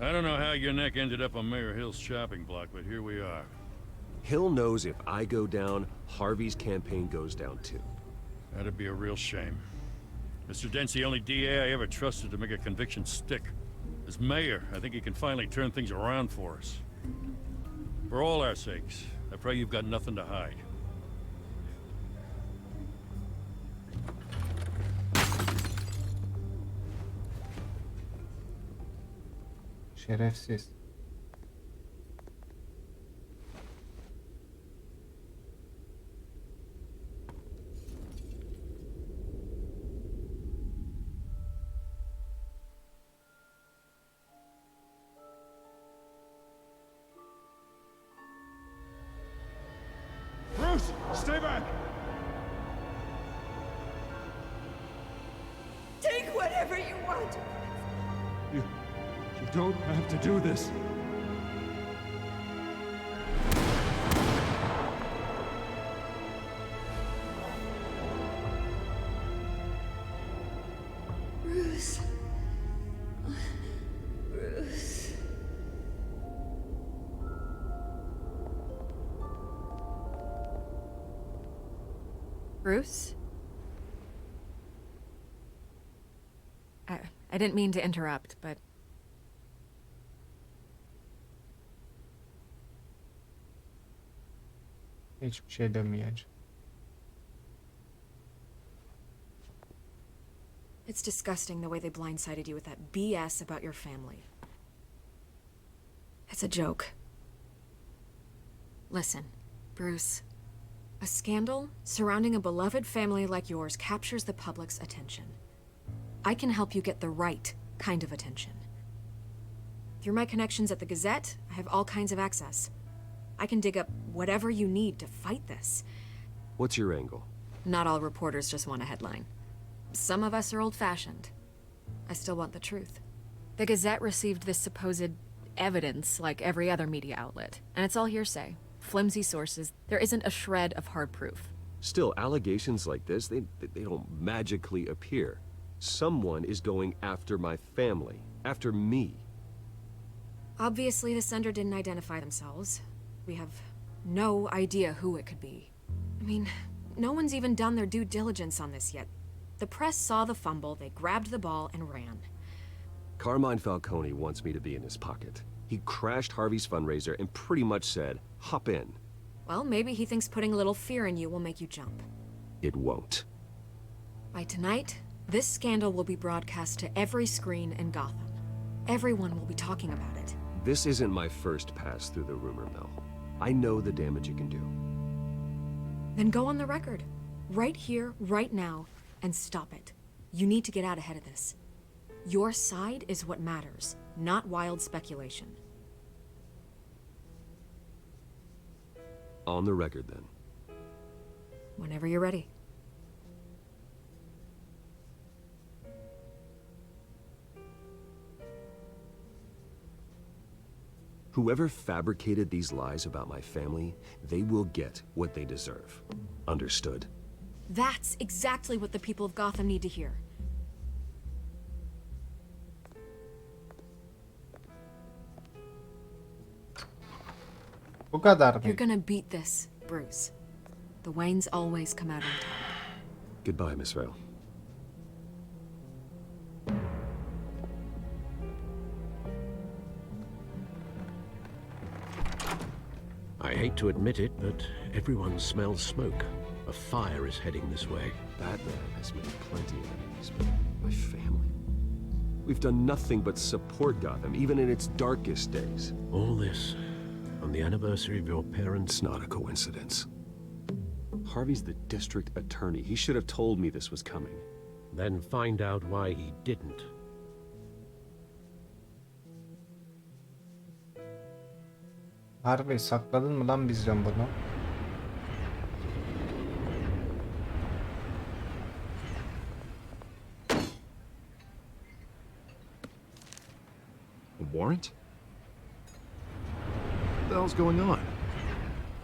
I don't know how your neck ended up on Mayor Hill's chopping block, but here we are. Hill knows if I go down, Harvey's campaign goes down too. That'd be a real shame. Mr. Dent's the only DA I ever trusted to make a conviction stick. As mayor, I think he can finally turn things around for us. For all our sakes, I pray you've got nothing to hide. Şerefsiz. Bruce, stay back! Take whatever you want. You don't have to do this. Bruce. Bruce. Bruce? I didn't mean to interrupt, but... Hiçbir şey demeyeceğim. It's disgusting the way they blindsided you with that BS about your family. It's a joke. Listen, Bruce. A scandal surrounding a beloved family like yours captures the public's attention. I can help you get the right kind of attention. Through my connections at the Gazette, I have all kinds of access. I can dig up whatever you need to fight this. What's your angle? Not all reporters just want a headline. Some of us are old-fashioned. I still want the truth. The Gazette received this supposed evidence like every other media outlet, and it's all hearsay. Flimsy sources. There isn't a shred of hard proof. Still, allegations like this, they don't magically appear. Someone is going after my family, after me. Obviously, the sender didn't identify themselves. We have no idea who it could be. I mean, no one's even done their due diligence on this yet. The press saw the fumble, they grabbed the ball and ran. Carmine Falcone wants me to be in his pocket. He crashed Harvey's fundraiser and pretty much said, hop in. Well, maybe he thinks putting a little fear in you will make you jump. It won't. By tonight, this scandal will be broadcast to every screen in Gotham. Everyone will be talking about it. This isn't my first pass through the rumor mill. I know the damage it can do. Then go on the record. Right here, right now, and stop it. You need to get out ahead of this. Your side is what matters, not wild speculation. On the record, then. Whenever you're ready. Whoever fabricated these lies about my family, they will get what they deserve. Understood? That's exactly what the people of Gotham need to hear. Bu kadar mı? You're gonna beat this, Bruce. The Waynes always come out on top. Goodbye, Miss Vale. I hate to admit it, but everyone smells smoke. A fire is heading this way. Batman has made plenty of enemies, but my family? We've done nothing but support Gotham, even in its darkest days. All this on the anniversary of your parents'... It's not a coincidence. Harvey's the district attorney. He should have told me this was coming. Then find out why he didn't. Harvey, sakladın mı lan bizden bunu? A warrant? What the hell's going on?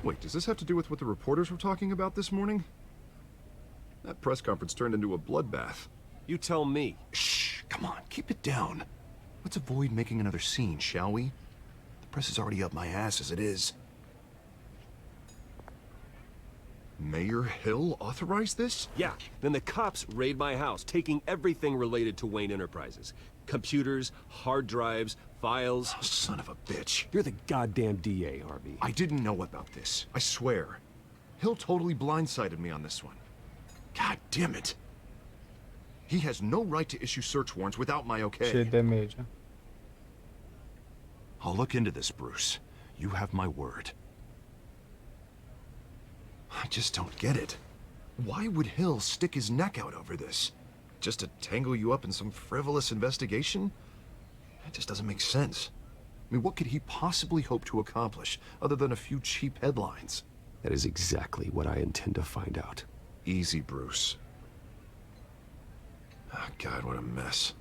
Wait, does this have to do with what the reporters were talking about this morning? That press conference turned into a bloodbath. You tell me. Shh, come on, keep it down. Let's avoid making another scene, shall we? The press is already up my ass as it is. Mayor Hill authorized this? Yeah, then the cops raid my house, taking everything related to Wayne Enterprises. Computers, hard drives, files. Oh, son of a bitch. You're the goddamn DA, Harvey. I didn't know about this, I swear. Hill totally blindsided me on this one. God damn it. He has no right to issue search warrants without my okay. Şey demeyeceğim. I'll look into this, Bruce. You have my word. I just don't get it. Why would Hill stick his neck out over this? Just to tangle you up in some frivolous investigation? That just doesn't make sense. I mean, what could he possibly hope to accomplish other than a few cheap headlines? That is exactly what I intend to find out. Easy, Bruce. Oh, God, what a mess.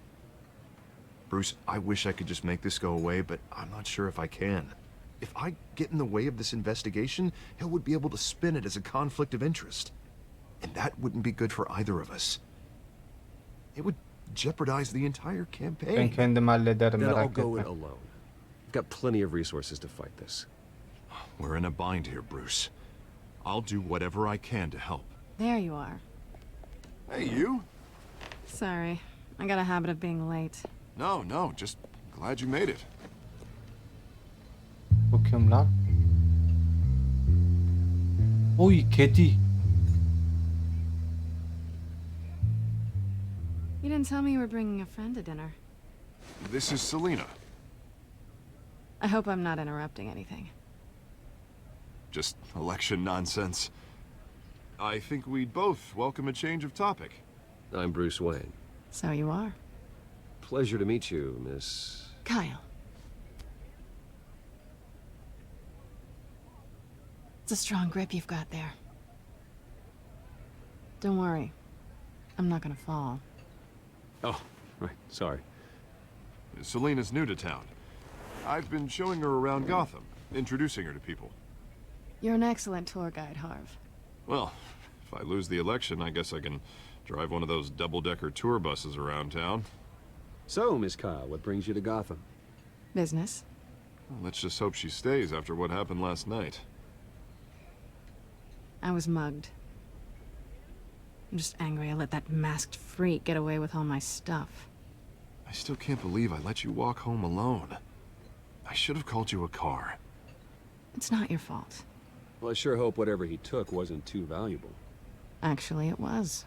Bruce, I wish I could just make this go away, but I'm not sure if I can. If I get in the way of this investigation, Hill would be able to spin it as a conflict of interest. And that wouldn't be good for either of us. It would jeopardize the entire campaign. Ben kendim hallederim, Then I'll merak go etme. it alone. I've got plenty of resources to fight this. We're in a bind here, Bruce. I'll do whatever I can to help. There you are. Hey, you? Sorry, I got a habit of being late. No, just glad you made it. Bu kim lan? Oy kedi. You didn't tell me you were bringing a friend to dinner. This is Selena. I hope I'm not interrupting anything. Just election nonsense. I think we'd both welcome a change of topic. I'm Bruce Wayne. So you are. Pleasure to meet you, Miss... Kyle. It's a strong grip you've got there. Don't worry. I'm not gonna fall. Oh, right, sorry. Selena's new to town. I've been showing her around Gotham, introducing her to people. You're an excellent tour guide, Harv. Well, if I lose the election, I guess I can drive one of those double-decker tour buses around town. So, Miss Kyle, what brings you to Gotham? Business. Well, let's just hope she stays after what happened last night. I was mugged. I'm just angry I let that masked freak get away with all my stuff. I still can't believe I let you walk home alone. I should have called you a car. It's not your fault. Well, I sure hope whatever he took wasn't too valuable. Actually, it was.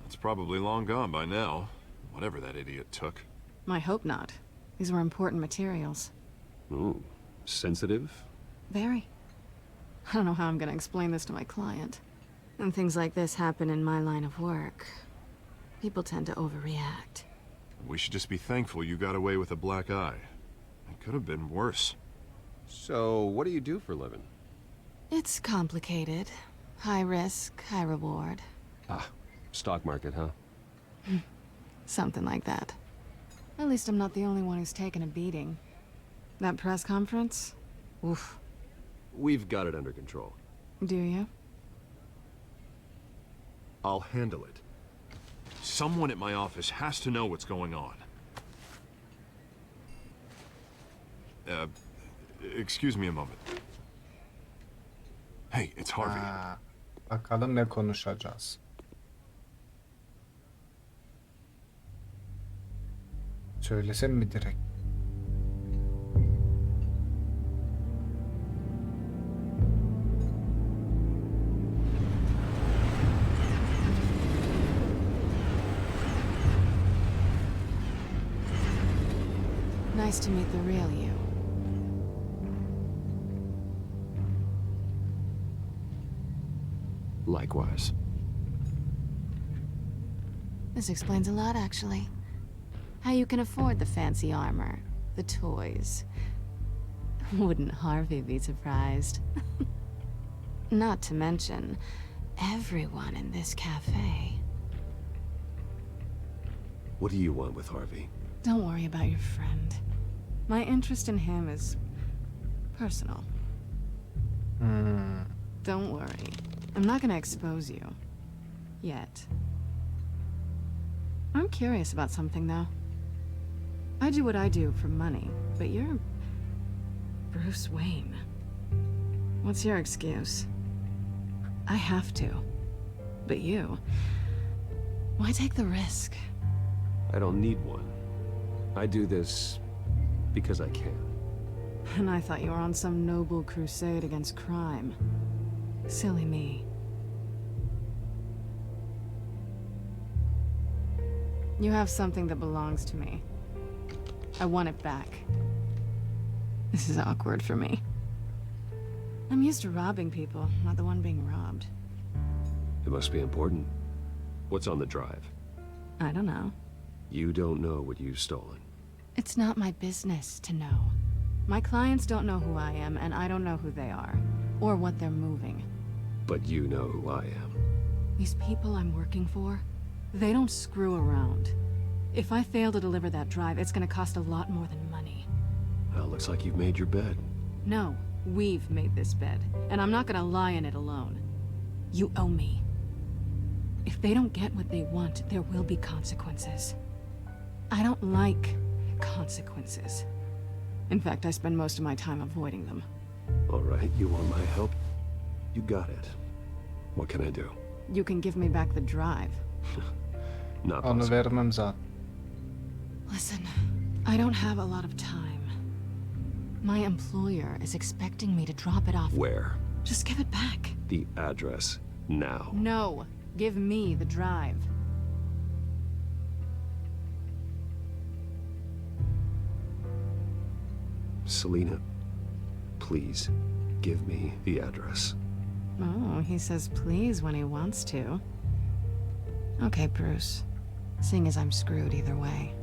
It's probably long gone by now, whatever that idiot took. I hope not. These were important materials. Ooh, sensitive? Very. I don't know how I'm gonna explain this to my client. When things like this happen in my line of work, people tend to overreact. We should just be thankful you got away with a black eye. It could have been worse. So, what do you do for a living? It's complicated. High risk, high reward. Ah, stock market, huh? Something like that. At least I'm not the only one who's taken a beating. That press conference? Oof. We've got it under control. Do you? I'll handle it. Someone at my office has to know what's going on. Excuse me a moment. Hey, it's Harvey. Bakalım ne konuşacağız. Söylesem mi direkt? Nice to meet the real you. Likewise. This explains a lot, actually. How you can afford the fancy armor, the toys. Wouldn't Harvey be surprised? Not to mention, everyone in this cafe. What do you want with Harvey? Don't worry about your friend. My interest in him is personal. Don't worry. I'm not gonna expose you. Yet. I'm curious about something, though. I do what I do for money, but you're Bruce Wayne. What's your excuse? I have to. But you... why take the risk? I don't need one. I do this because I can. And I thought you were on some noble crusade against crime. Silly me. You have something that belongs to me. I want it back. This is awkward for me. I'm used to robbing people, not the one being robbed. It must be important. What's on the drive? I don't know. You don't know what you've stolen. It's not my business to know. My clients don't know who I am, and I don't know who they are, or what they're moving. But you know who I am. These people I'm working for, they don't screw around. If I fail to deliver that drive, it's gonna cost a lot more than money. Well, looks like you've made your bed. No, we've made this bed, and I'm not gonna lie in it alone. You owe me. If they don't get what they want, there will be consequences. I don't like consequences. In fact, I spend most of my time avoiding them. All right, you want my help? You got it. What can I do? You can give me back the drive. Not Onu possible. vermem zaten. Listen, I don't have a lot of time. My employer is expecting me to drop it off. Where? Just give it back. the address now. No. Give me the drive. Selena, please, give me the address. Oh, he says please when he wants to. Okay, Bruce. Seeing as I'm screwed either way.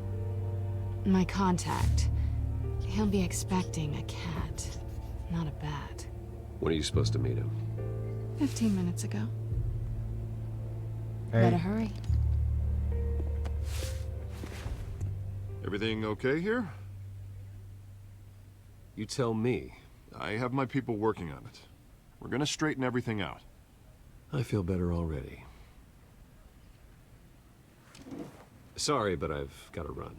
My contact. He'll be expecting a cat, not a bat. When are you supposed to meet him? 15 minutes ago. Hey. Better hurry. Everything okay here? You tell me. I have my people working on it. We're gonna straighten everything out. I feel better already. Sorry, but I've got to run.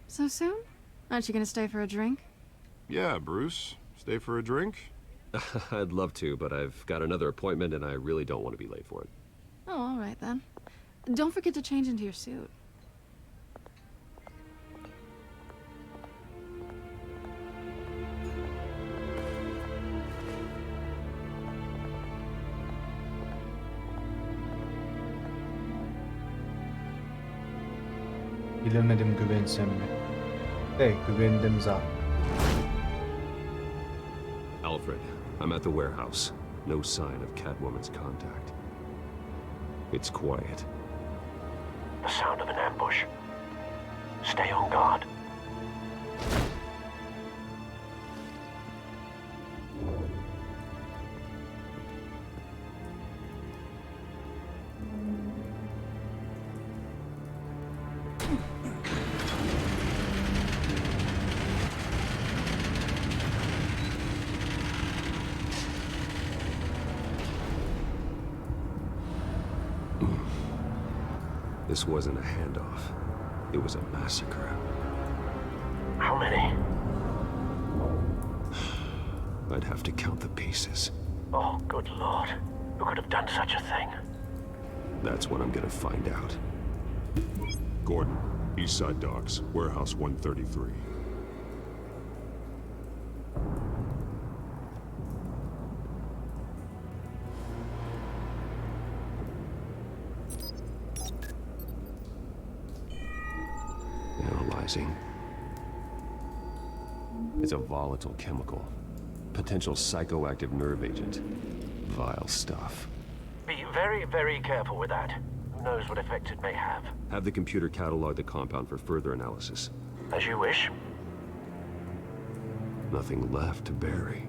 So soon? Aren't you gonna stay for a drink? Yeah, Bruce. Stay for a drink? I'd love to, but I've got another appointment and I really don't want to be late for it. Oh, all right then. Don't forget to change into your suit. Bilemedim güvensem mi? Hey, güvendim zaten. Alfred, I'm at the warehouse. No sign of Catwoman's contact. It's quiet. The sound of an ambush. Stay on guard. This wasn't a handoff. It was a massacre. How many? I'd have to count the pieces. Oh, good lord. Who could have done such a thing? That's what I'm gonna find out. Gordon, Eastside Docks, Warehouse 133. Analyzing. It's a volatile chemical. Potential psychoactive nerve agent. Vile stuff. Be very, very careful with that. Who knows what effects it may have. Have the computer catalog the compound for further analysis. As you wish. Nothing left to bury.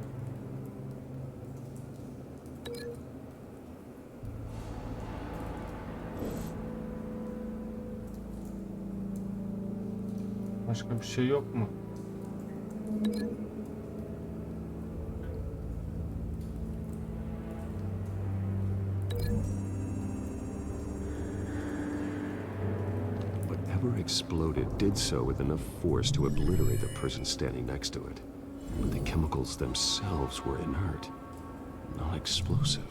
Başka bir şey yok mu? Whatever exploded did so with enough force to obliterate the person standing next to it. But the chemicals themselves were inert, not explosive.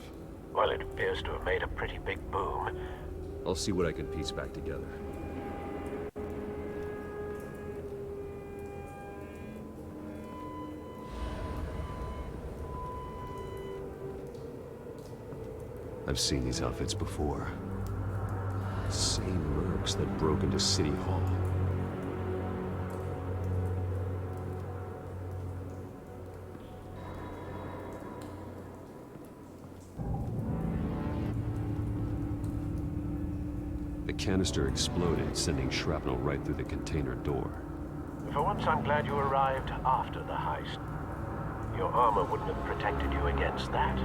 Well, it appears to have made a pretty big boom. I'll see what I can piece back together. I've seen these outfits before. Same mercs that broke into City Hall. The canister exploded, sending shrapnel right through the container door. For once, I'm glad you arrived after the heist. Your armor wouldn't have protected you against that.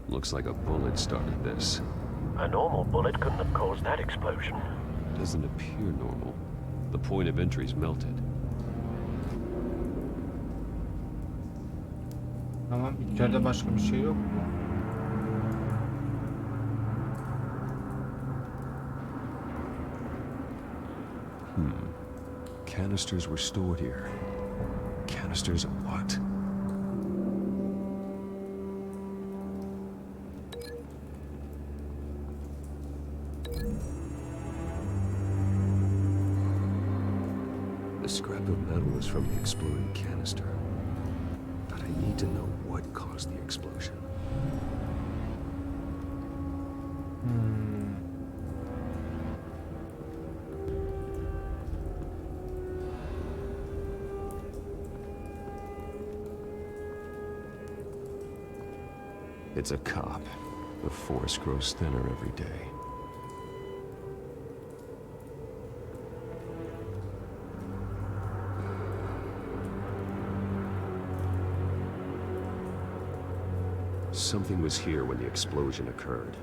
Looks like a bullet started this. A normal bullet couldn't have caused that explosion. Doesn't appear normal. The point of entry's melted. Tamam, içeride başka bir şey yok mu? canisters were stored here. Canisters of what? The scrap of metal is from the exploded canister. But I need to know what caused the explosion. It's a cop. The force grows thinner every day. Something was here when the explosion occurred.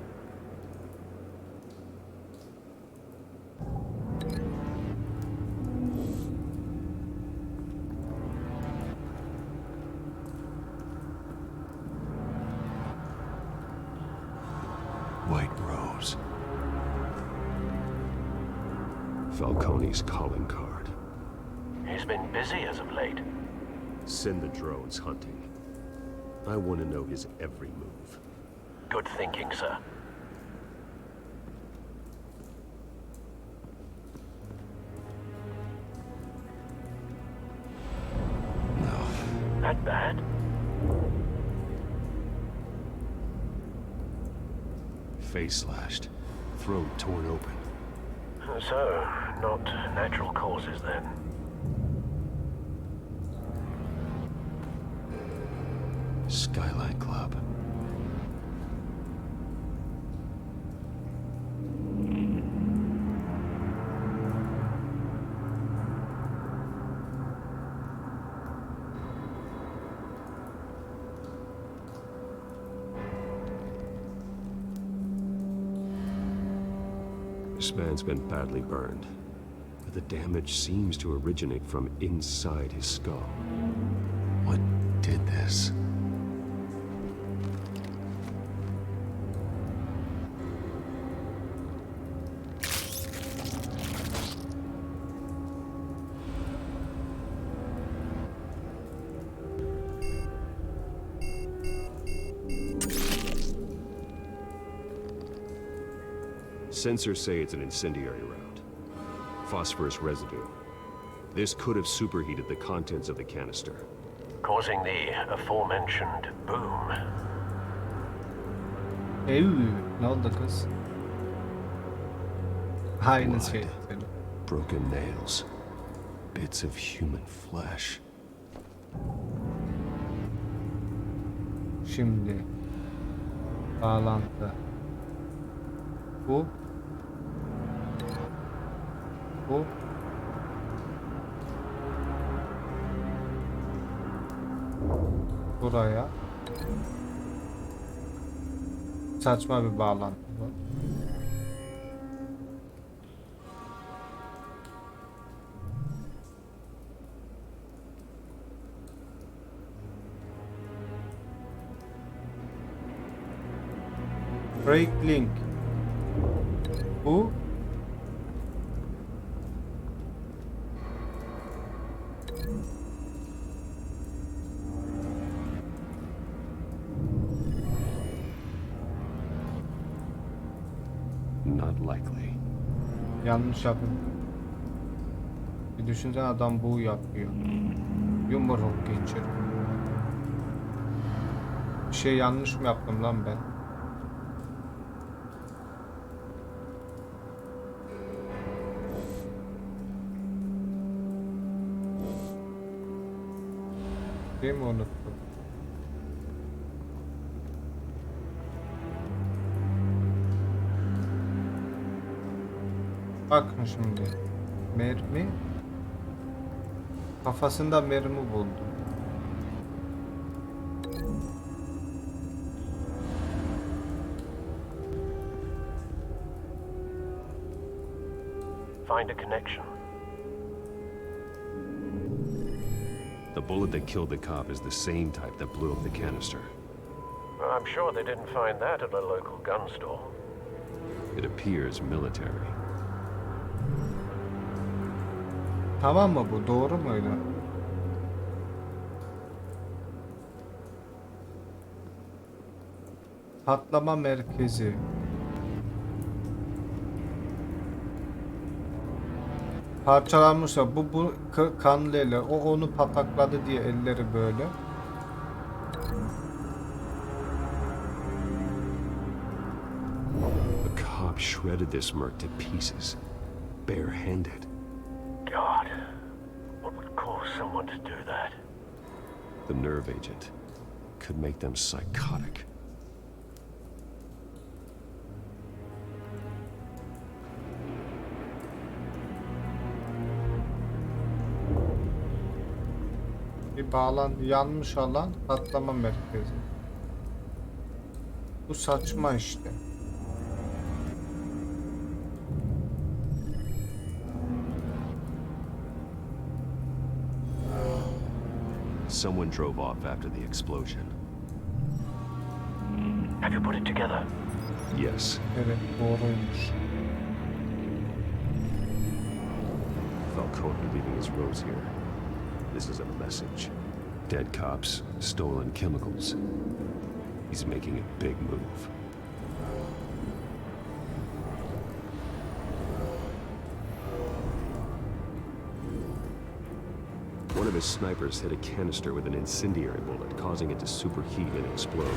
White Rose. Falcone's calling card. He's been busy as of late. Send the drones hunting. I want to know his every move. Good thinking, sir. No. That bad? Face slashed. Throat torn open. So, not natural causes then. Skyline Club. This man's been badly burned, but the damage seems to originate from inside his skull. What did this? Sensors say it's an incendiary round. Phosphorus residue. This could have superheated the contents of the canister, causing the aforementioned boom. Ne oldu kız? Aynı şey. Broken nails. Bits of human flesh. Şimdi bağlantı. Bu. Buraya saçma bir bağlantı var. Break link. Bu. Not likely. Yanlış yapın. Bir düşünsene adam bu yapıyor. Yumruk geçir. Bir şey yanlış mı yaptım lan ben? Değil mi unuttum? Bakın şimdi. Mermi. Kafasında mermi buldum. Find a connection. The bullet that killed the cop is the same type that blew up the canister. I'm sure they didn't find that at a local gun store. It appears military. Tamam mı bu? Doğru muydu? Patlama merkezi. Parçalanmışsa bu kanlı eller. O onu patakladı diye elleri böyle. The cop shredded this merc to pieces, barehanded. God, what would cause someone to do that? The nerve agent could make them psychotic. Bir bağlantı yanlış alan patlama merkezi. Bu saçma işte. Someone drove off after the explosion. Have you put it together? Yes. Evet, doğruymuş. Falcone leaving his rose here. This is a message. Dead cops, stolen chemicals. He's making a big move. One of his snipers hit a canister with an incendiary bullet, causing it to superheat and explode.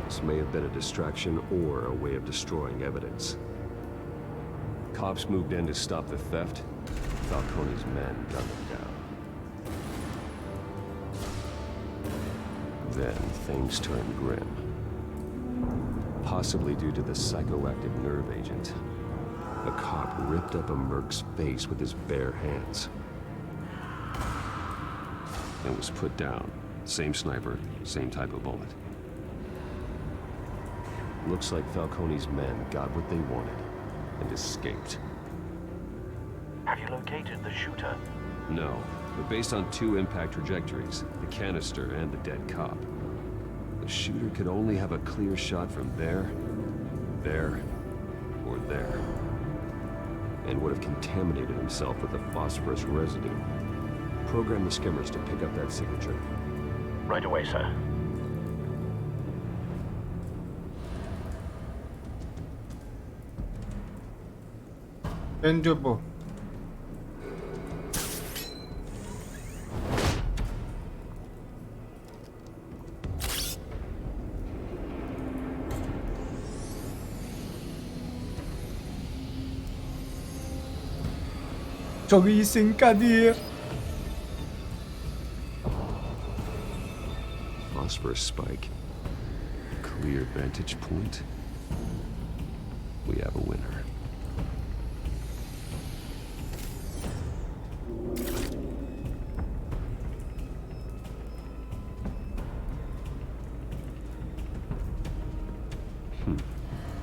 This may have been a distraction or a way of destroying evidence. Cops moved in to stop the theft. Falcone's men gunned them down. Then things turned grim. Possibly due to the psychoactive nerve agent. A cop ripped up a merc's face with his bare hands. And was put down. Same sniper, same type of bullet. Looks like Falcone's men got what they wanted and escaped. Have you located the shooter? No, but based on two impact trajectories, the canister and the dead cop, the shooter could only have a clear shot from there, or there, and would have contaminated himself with the phosphorus residue. Program the skimmers to pick up that signature. Right away, sir. Bence bu. Çok iyisin Kadir. Phosphorus spike. Clear vantage point. We have a winner.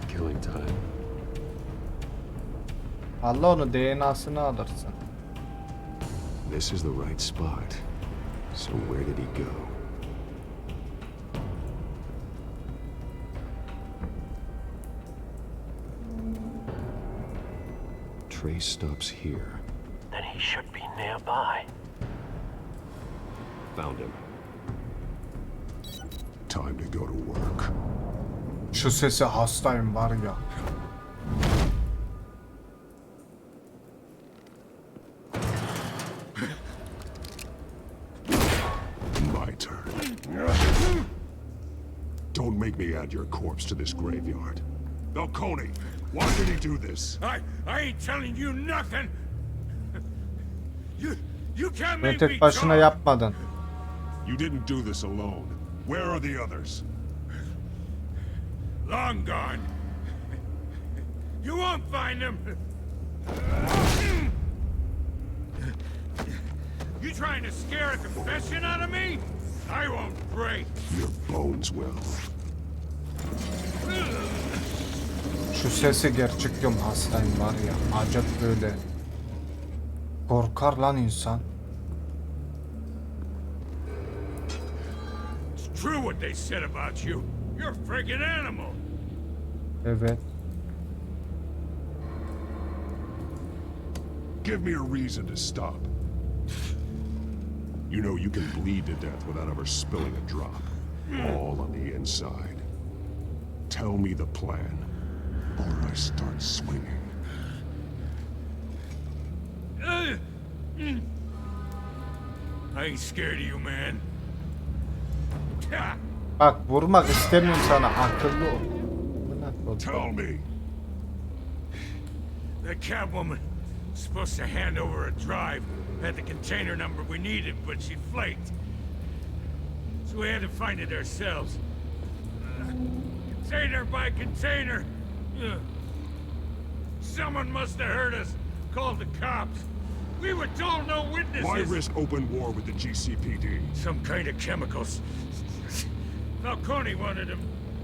Killing time. Allah onu DNA'sını alırsın. This is the right spot. So where did he go? Trace stops here. Then he should be nearby. Found him. Time to go to work. Şu sese hastayım var ya. My turn. Don't make me add your corpse to this graveyard. Falcone, why did he do this? I ain't telling you nothing. You can't Bunu make tek me başına talk. yapmadın. You didn't do this alone. Where are the others? Long gone. You won't find them. You trying to scare a confession out of me? I won't break. Your bones will. Şu sesi gerçekten hastayım var ya. Acayip böyle. Korkar lan insan. It's true what they said about you. You're a friggin' animal. Evet. Give me a reason to stop. You know you can bleed to death without ever spilling a drop. All on the inside. Tell me the plan, or I start swinging. I ain't scared of you, man. Bak vurmak istemiyorum sana, akıllı ol. Tell me. That Catwoman was supposed to hand over a drive, had the container number we needed, but she flaked. So we had to find it ourselves. Container by container. Someone must have heard us, called the cops. We were told no witnesses. Why risk open war with the GCPD? Some kind of chemicals. Falcone wanted them.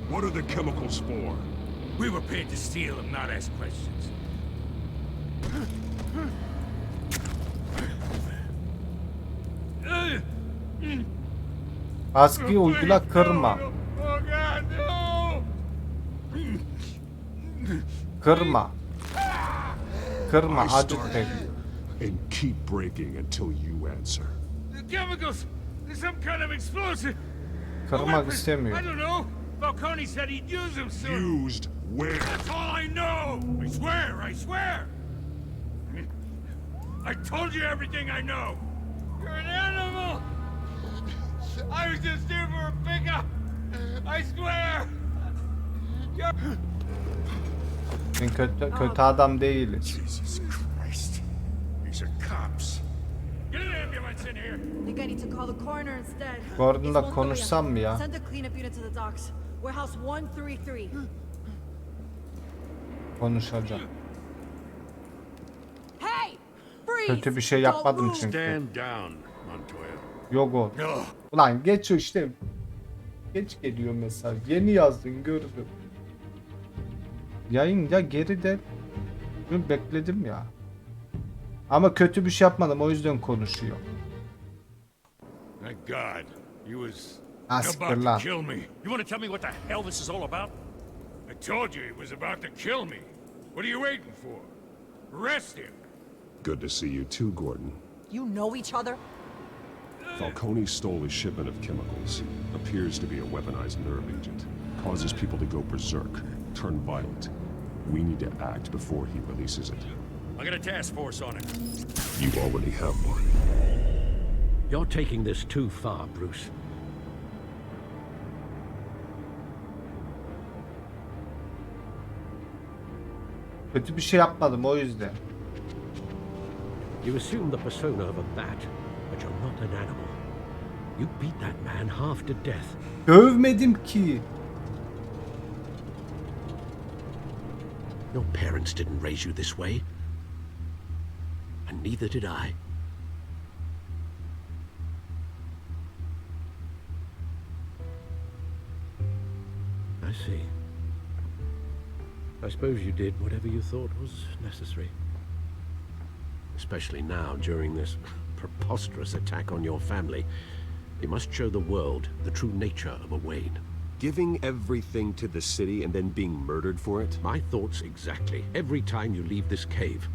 What are the chemicals for? We were paid to steal them, not ask questions. Baskıyı uygula, kırma. Kırma. Kırma, acıt bekliyor. And keep breaking until you answer. The chemicals! There's some kind of explosive! Kırmak istemiyor. I don't know! Falcone said he'd use them soon! Used where? That's all I know! I swear! I swear! I told you everything I know! You're an animal! I was just here for a pickup! I swear! Ben kötü adam değiliz. Jesus Christ. These are cops. Get an ambulance in here! I think I need to call the coroner instead. Gordon'la konuşsam mı ya? Send a cleanup unit to the docks. Warehouse 133. Konuşacağım. Hey! Freeze! Kötü bir şey yapmadım çünkü. Stand down, Montoya. Yok o. Ulan geç işte. Geç geliyor mesaj. Yeni yazdın, gördüm. Yayında geride. Dün bekledim ya. Ama kötü bir şey yapmadım, o yüzden konuşuyor. Thank God. He was Asker about lan. to kill me. You want to tell me what the hell this is all about? I told you he was about to kill me. What are you waiting for? Arrest him. Good to see you too, Gordon. You know each other? Falcone stole a shipment of chemicals. Appears to be a weaponized nerve agent. Causes people to go berserk, turn violent. We need to act before he releases it. I got a task force on it. You already have one. You're taking this too far, Bruce. Kötü bir şey yapmadım, o yüzden. You assume the persona of a bat, but you're not an animal. You beat that man half to death. Dövmedim ki. Your parents didn't raise you this way. And neither did I. I see. I suppose you did whatever you thought was necessary. Especially now, during this preposterous attack on your family. You must show the world the true nature of a Wayne. Giving everything to the city and then being murdered for it? My thoughts exactly. Every time you leave this cave.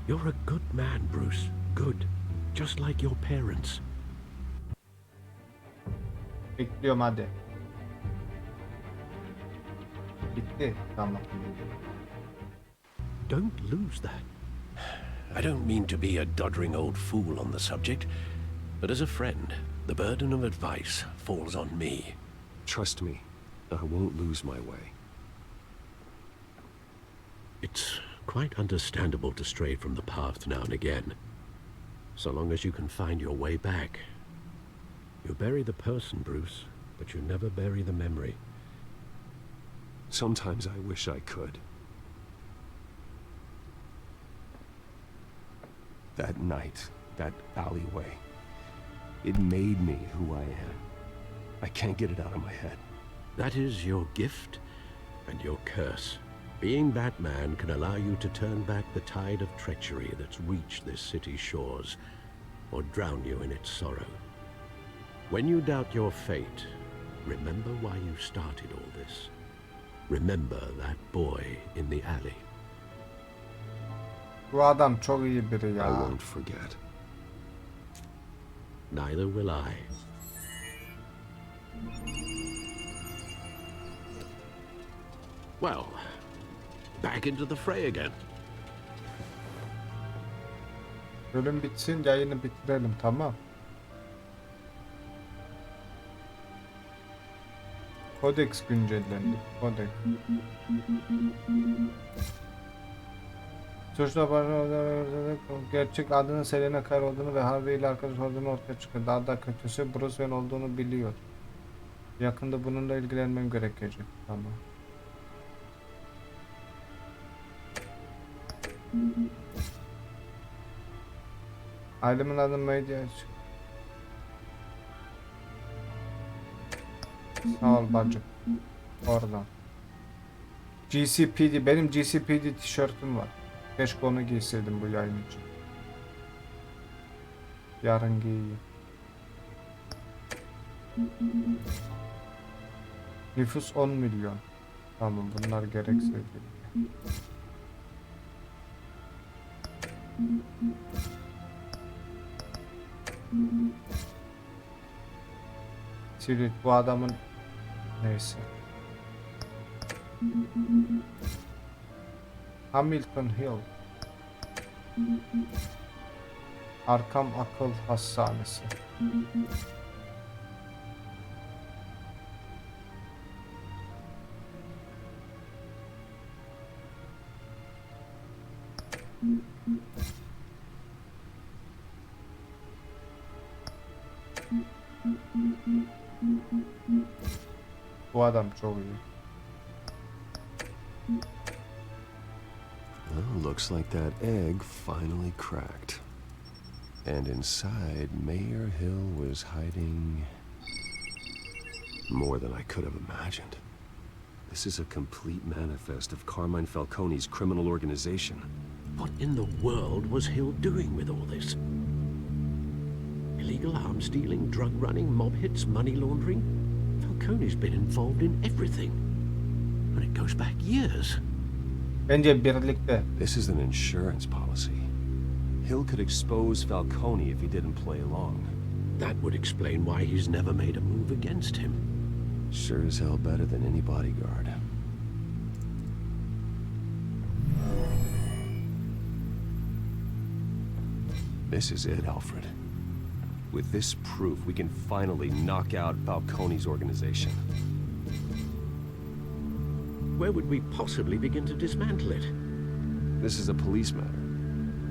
You're a good man, Bruce. Good. Just like your parents. Bekliyorum hadi. Bitti. Tamam. Don't lose that. I don't mean to be a doddering old fool on the subject, but as a friend, the burden of advice falls on me. Trust me, I won't lose my way. It's quite understandable to stray from the path now and again. So long as you can find your way back. You bury the person, Bruce, but you never bury the memory. Sometimes I wish I could. That night, that alleyway, it made me who I am. I can't get it out of my head. That is your gift and your curse. Being Batman can allow you to turn back the tide of treachery that's reached this city's shores, or drown you in its sorrow. When you doubt your fate, remember why you started all this. Remember that boy in the alley. Bu adam çok iyi biri I ya. won't forget. Neither will I. Well, back into the fray again. Bölüm bitsin, yayını bitirelim, tamam. Kodeks güncellendi. Kodeks. Suçlu gerçek adının Selena Kyle olduğunu ve Harvey ile arkadaş olduğunu ortaya çıkıyor. Daha da kötüsü Bruce Wayne olduğunu biliyor. Yakında bununla ilgilenmem gerekecek. Tamam. Ailemin adı Medya. Sağ ol bacım. Oradan. GCPD. Benim GCPD tişörtüm var. Keşke onu giyseydim bu yayın için. Yarın giyeyim. Nüfus 10 milyon. Tamam, bunlar gereksiz değil. Silit bu adamın neyse. Hamilton Hill. Arkam Akıl Hastanesi. Bu adam çok iyi. Well, looks like that egg finally cracked. And inside, Mayor Hill was hiding more than I could have imagined. This is a complete manifest of Carmine Falcone's criminal organization. What in the world was Hill doing with all this? Illegal arms dealing, drug running, mob hits, money laundering? Falcone's been involved in everything. And it goes back years. Bence birlikte. This is an insurance policy. Hill could expose Falcone if he didn't play along. That would explain why he's never made a move against him. Sure as hell better than any bodyguard. This is it, Alfred. With this proof, we can finally knock out Falcone's organization. Where would we possibly begin to dismantle it? This is a police matter.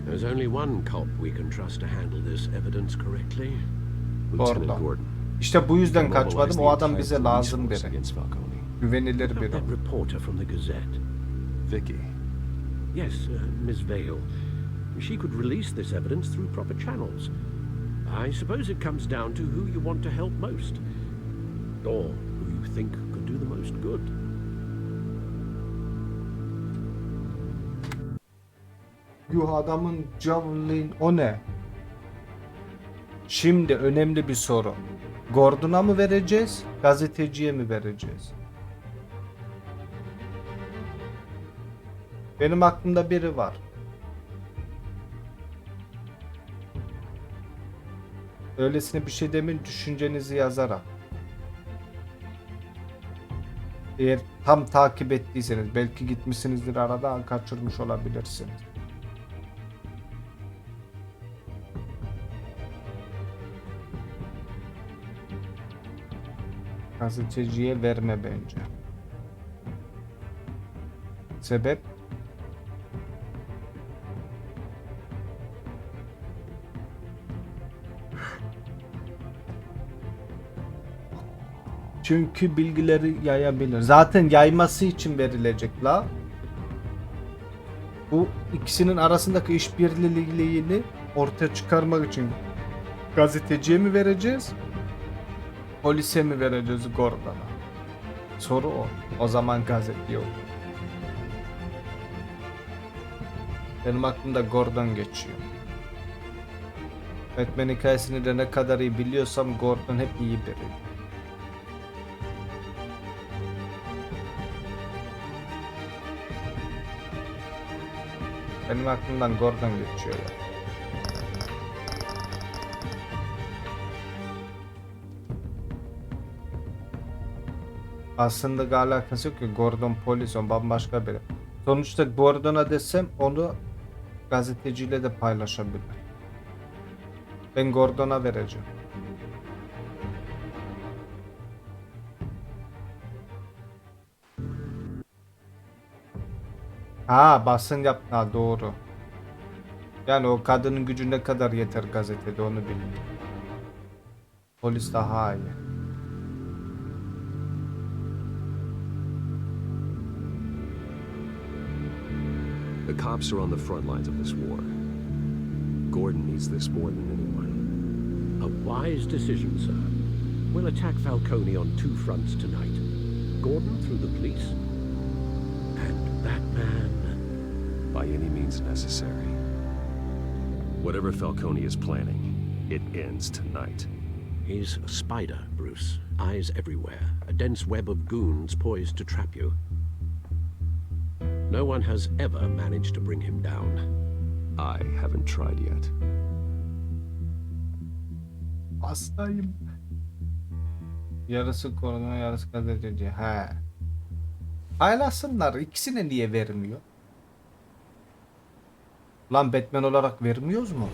There's only one cop we can trust to handle this evidence correctly. Lieutenant Gordon. İşte bu yüzden kaçmadım. O adam bize lazım biri. Güvenilir biri. That reporter from the Gazette. Vicky. Yes, Miss Vale. She could release this evidence through proper channels. I suppose it comes down to who you want to help most. Or who you think could do the most good. Yuh, adamın Javelin o ne? Şimdi önemli bir soru. Gordon'a mı vereceğiz? Gazeteciye mi vereceğiz? Benim aklımda biri var. Öylesine bir şey demin, düşüncenizi yazarak. Eğer tam takip ettiyseniz, belki gitmişsinizdir arada, kaçırmış olabilirsiniz. Gazeteciye verme bence. Sebep? Çünkü bilgileri yayabilir. Zaten yayması için verilecek la. Bu ikisinin arasındaki işbirliğini ortaya çıkarmak için gazeteciye mi vereceğiz? Polise mi vereceğiz, Gordon'a? Soru o. O zaman gazete yok. Benim aklımda Gordon geçiyor. Batman hikayesini de ne kadar iyi biliyorsam Gordon hep iyi biri. Benim aklımdan Gordon geçiyor ya. Aslında alakası yok ki, Gordon polis, o bambaşka biri. Sonuçta Gordon'a desem onu gazeteciyle de paylaşabilir. Ben Gordon'a vereceğim. Ha, basın yap. Ha, doğru. Yani o kadının gücü ne kadar yeter gazetede, onu bilmiyorum. Polis daha iyi. The cops are on the front lines of this war. Gordon needs this more than anyone. A wise decision, sir. We'll attack Falcone on two fronts tonight. Gordon through the police, and Batman by any means necessary. Whatever Falcone is planning, it ends tonight. He's a spider, Bruce. Eyes everywhere. A dense web of goons poised to trap you. No one has ever managed to bring him down. I haven't tried yet. Hastayım. Yarısı korona, yarısı gazeteci. He. Paylaşsınlar. İkisine niye vermiyor? Lan Batman olarak vermiyoruz mu?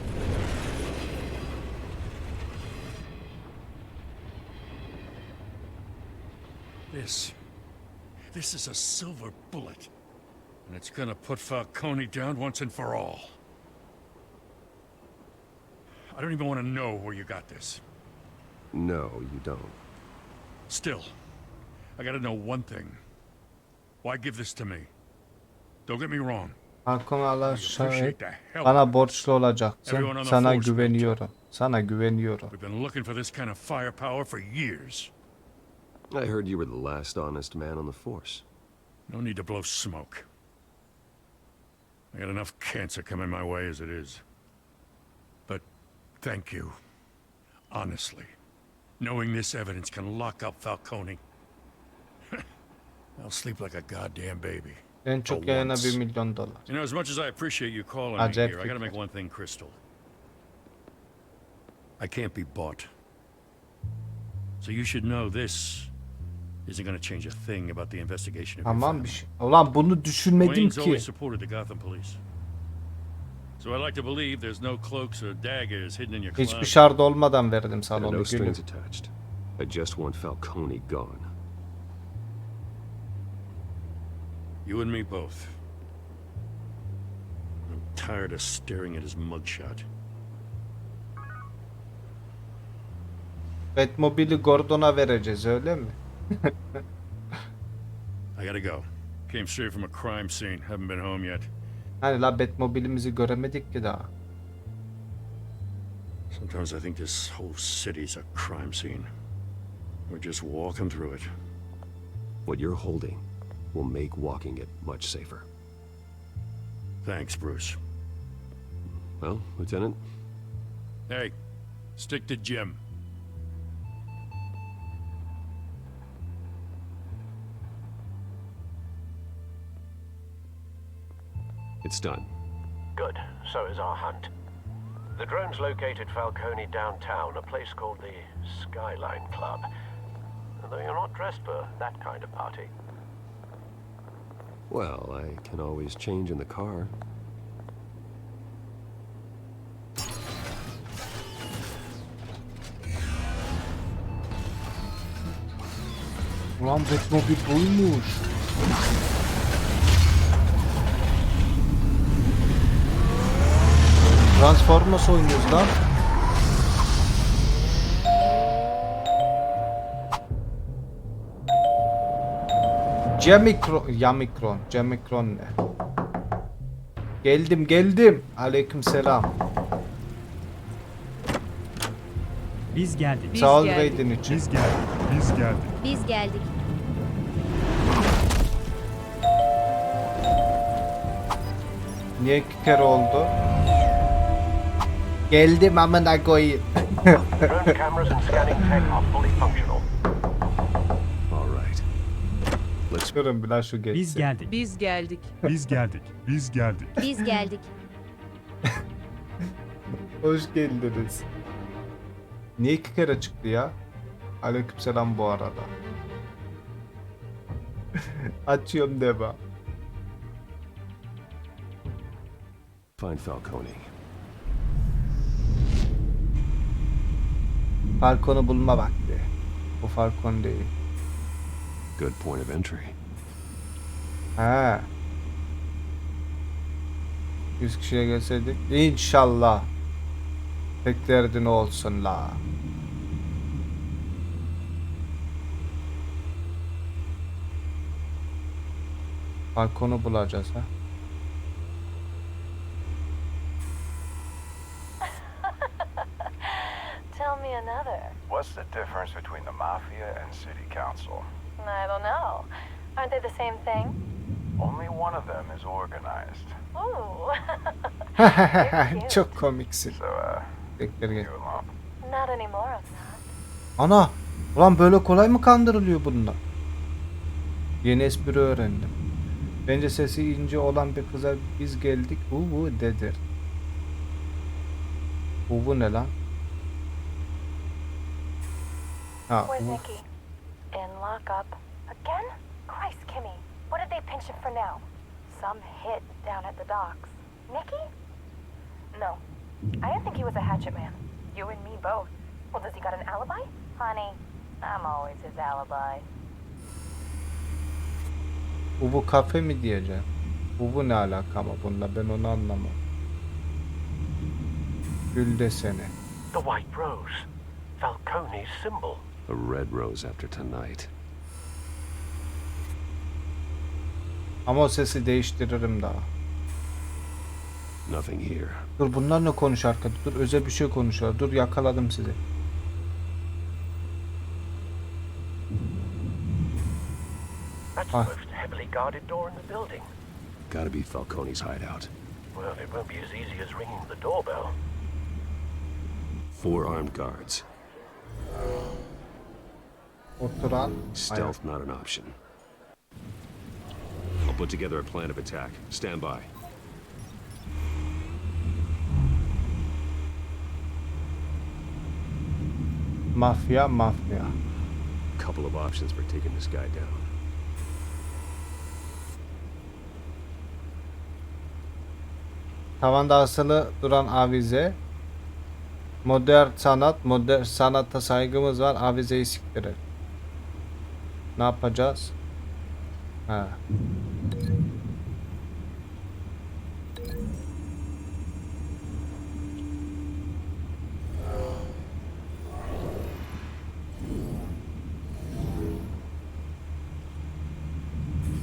This is a silver bullet. And it's gonna put Falcone down once and for all. I don't even want to know where you got this. No, you don't. Still, I gotta know one thing. Why give this to me? Don't get me wrong. Falcone'la şahit, bana borçlu olacaksın. Sana güveniyorum. Sana güveniyorum. We've been looking for this kind of firepower for years. I heard you were the last honest man on the force. No need to blow smoke. I got enough cancer coming my way as it is. But thank you. Honestly. Knowing this evidence can lock up Falcone. I'll sleep like a goddamn baby. En çok yayına $1 milyon. You know, as much as I appreciate you calling me here, I gotta make one thing crystal. I can't be bought. So you should know this isn't gonna change a thing about the investigation of your Tamam family. bir şey. Ulan bunu düşünmedim Wayne's ki. always supported the Gotham police. So I like to believe there's no cloaks or daggers hidden in your closet. Hiçbir şart olmadan verdim There sana are onu no gülüm. strings attached. I just want Falcone gone. You and me both. I'm tired of staring at his mugshot. Batmobile'i Gordon'a vereceğiz, öyle mi? I gotta go. Came straight from a crime scene. Haven't been home yet. Hani la Batmobile'imizi göremedik ki daha. Sometimes I think this whole city's a crime scene. We're just walking through it. What you're holding will make walking it much safer. Thanks, Bruce. Well, Lieutenant? Hey, stick to Jim. It's done. Good. So is our hunt. The drones located Falcone downtown, a place called the Skyline Club. Though you're not dressed for that kind of party. Well, I can always change in the car. Ulan Batmobile buymuş. Transformers oynuyoruz lan. Jamikron ne? Geldim. Aleykümselam. Biz geldik. Sağ ol raid'in için. Biz geldik. Niye 2 kere oldu? Geldim amına koyayım. Drone cameras and scanning tech are fully functional. All right. Let's Durun biraz şu geçsin. Biz geldik. Biz geldik. Biz geldik. Biz geldik. Biz geldik. Hoş geldiniz. Niye 2 kere çıktı ya? Aleykümselam bu arada. Açıyorum deba. Find Falcone. Falcon'u bulma vakti. Bu Falcon değil. Good point of entry. He. 100 kişiye gelseydik. İnşallah. Tek derdin olsun la. Falcon'u bulacağız ha. Tell me another. What's the difference between the mafia and city council? I don't know. Aren't they the same thing? Only one of them is organized. Ooh. Çok komiksin. So, Bekler gel. you alone? Not anymore of that. Ana! Ulan böyle kolay mı kandırılıyor bunlar? Yeni espri öğrendim. Bence sesi ince olan bir kıza biz geldik. Bu dedir. Bu ne lan? Ha, Where's Nikki? In lockup. Again? Christ, Kimmy. What did they pinch him for now? Some hit down at the docks. Nikki? No. I didn't think he was a hatchet man. You and me both. Well, does he got an alibi? Honey, I'm always his alibi. bu kafe mi diyeceğim? Bu ne alaka ama bununla ben onu anlamam. Gül deseni. The White Rose. Falcone's symbol. A red rose after tonight. Ama o sesi değiştiririm daha. Nothing here. Dur bunlar ne konuşuyor arkada? Dur özel bir şey konuşuyor. Dur yakaladım sizi. That's the most heavily guarded door in the building. Gotta be Falcone's hideout. Well, it won't be as easy as ringing the doorbell. 4 armed guards. Oturan. Stealth not an option. I'll put together a plan of attack. Stand by. Mafya. Couple of options for taking this guy down. Tavanda asılı duran avize. Modern sanatta saygımız var. Avizeyi siktirir. Ne yapacağız? Ha.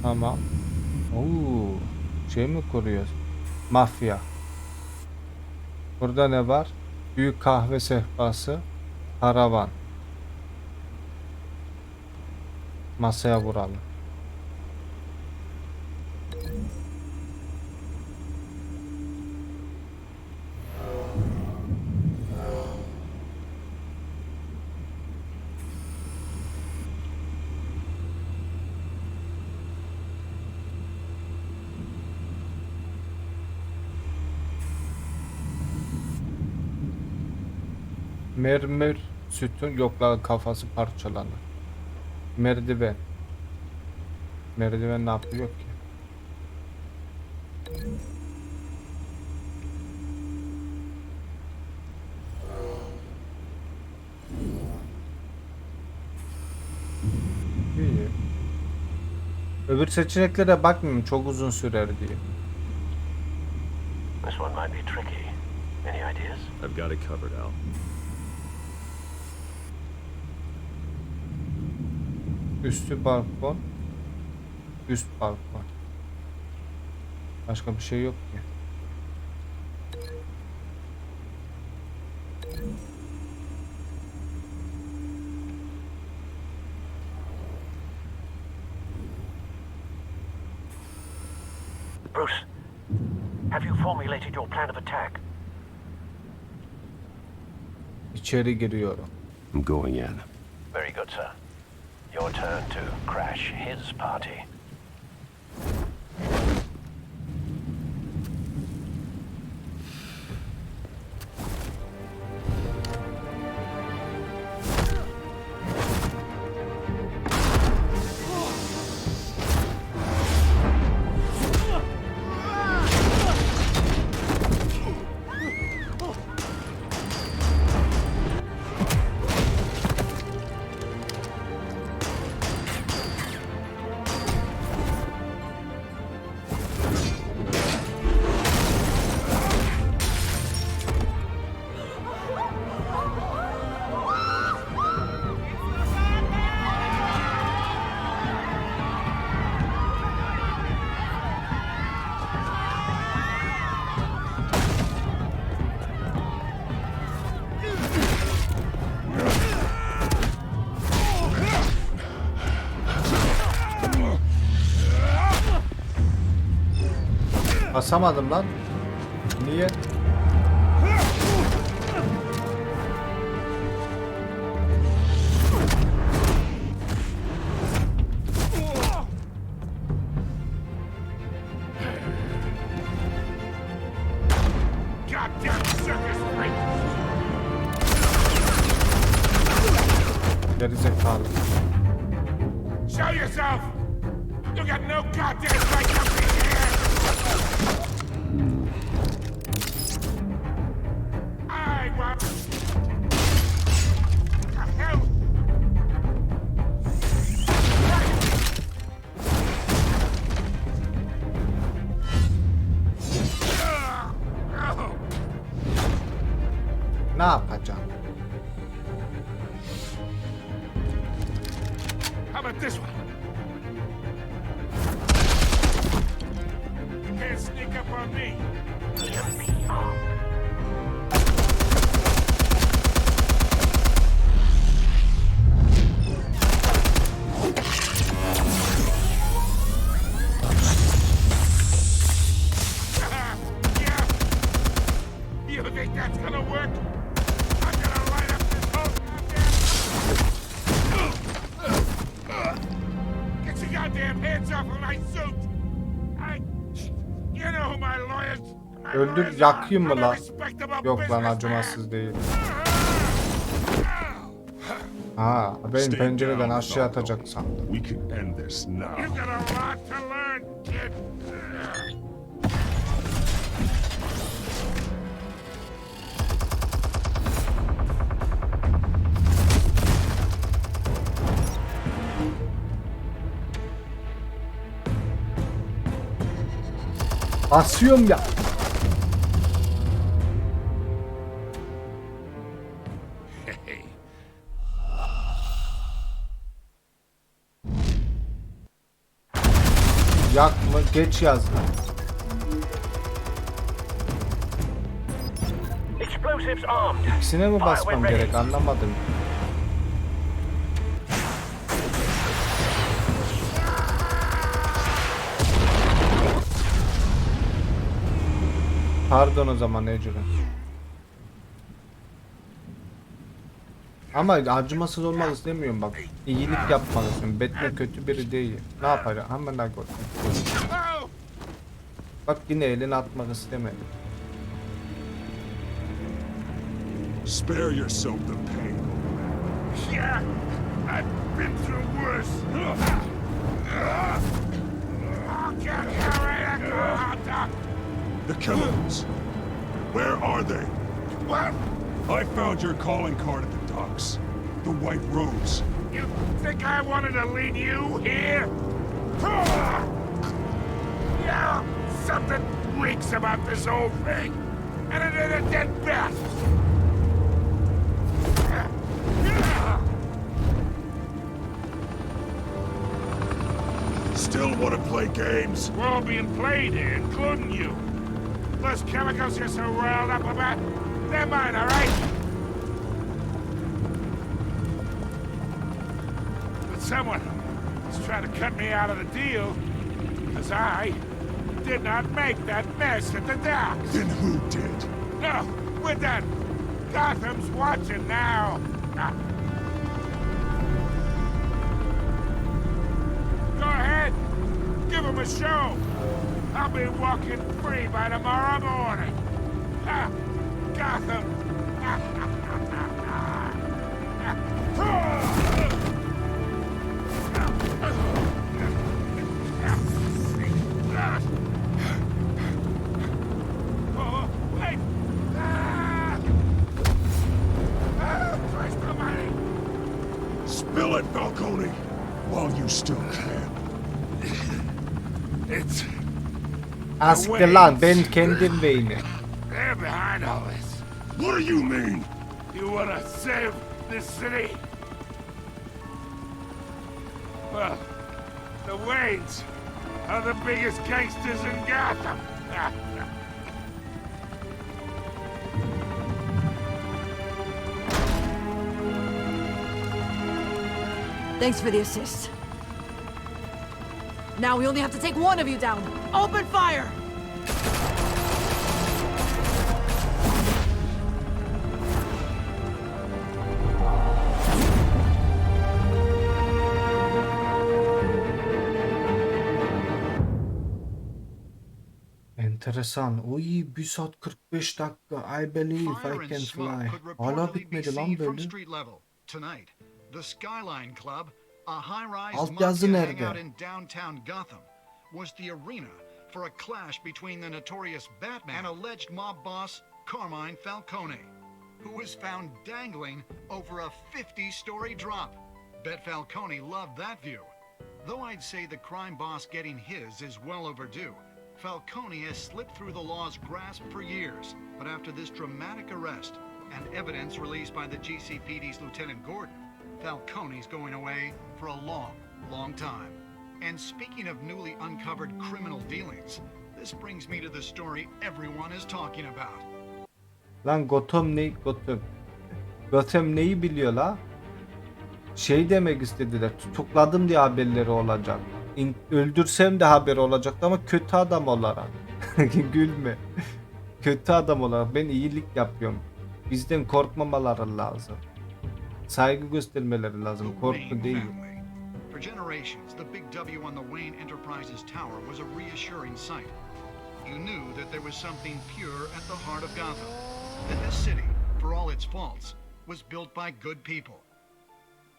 Tamam. Oo, şey mi kuruyoruz? Mafya. Burada ne var? Büyük kahve sehpası. Karavan. Masaya vuralım. Mermer sütun yok lan kafası parçalanır. Merdiven. Merdiven ne yapıyor ki? İyi. Öbür seçeneklere bakmıyorum çok uzun sürer diye. This one might be tricky. Any ideas? I've got it covered, Al. Üstü balkon. Üst balkon. Başka bir şey yok ki. Bruce, have you formulated your plan of attack? İçeri giriyorum. I'm going in. Very good, sir. Your turn to crash his party. Basamadım lan. Niye? Gerizekalı. Show yourself! You got no goddamn right to be here! I want... The hell? Ne yapacağım? How about this one? You can't sneak up on me. Yeah. You think that's gonna work? I'm gonna light up this whole Get your goddamn hands off of my suit! You know who my lawyers... Öldür yakayım mı lan? Yok lan acımasız değil. Ha, benim pencereden aşağı atacak sandım. We can end this now. You got a lot to learn, kid. Basıyorum ya. Yakma geç yazdı. Explosives armed. İkisine mi basmam gerek anlamadım. Pardon o zaman Ecrin. Ama acımasız olmak istemiyorum bak. İyilik yapmalısın. Batman kötü biri değil. Ne yapacak? Hemen ne koy. Bak yine elini atmak istemedi. Spare yourself the pain. Yeah, I've been through worse. The chemicals. Where are they? What? I found your calling card at the docks. The White Rose. You think I wanted to lead you here? Yeah, something reeks about this whole thing. And it ain't a dead bat. Still want to play games? We're all being played here, including you. Those chemicals you're so riled up about, they're mine, all right? But someone is trying to cut me out of the deal, because I did not make that mess at the docks. Then who did? No, we're done. Gotham's watching now. Go ahead. Give him a show. I'll be walking free by tomorrow morning. Gotham. Oh, wait. Christ almighty. Spill it, Falcone, while you still can. It's... Asker lan ben kendim beyni. They're behind all this. What do you mean? You wanna save this city? Well, the Waynes are the biggest gangsters in Gotham. Thanks for the assist. Now we only have to take one of you down. Open fire! Enteresan. Uy 1 saat 45 dakika. I believe I can fly. Hala bitmedi lan böyle. Tonight, the Skyline Club, a high-rise Altyazı mafia nerede? hangout in downtown Gotham, was the arena for a clash between the notorious Batman and alleged mob boss Carmine Falcone, who was found dangling over a 50-story drop. Bet Falcone loved that view. Though I'd say the crime boss getting his is well overdue, Falcone has slipped through the law's grasp for years. But after this dramatic arrest and evidence released by the GCPD's Lieutenant Gordon, Falcone's going away for a long, long time. And speaking of newly uncovered criminal dealings, this brings me to the story everyone is talking about. Lan Gotham ne? Gotham neyi biliyor la? Şey demek istediler. Tutukladım diye haberleri olacak. Öldürsem de haberi olacaktı ama kötü adam olarak. Gülme. Kötü adam olarak ben iyilik yapıyorum. Bizden korkmamaları lazım. Saygı göstermeleri lazım. Korku değil. For generations, the big W on the Wayne Enterprises tower was a reassuring sight. You knew that there was something pure at the heart of Gotham. That this city, for all its faults, was built by good people.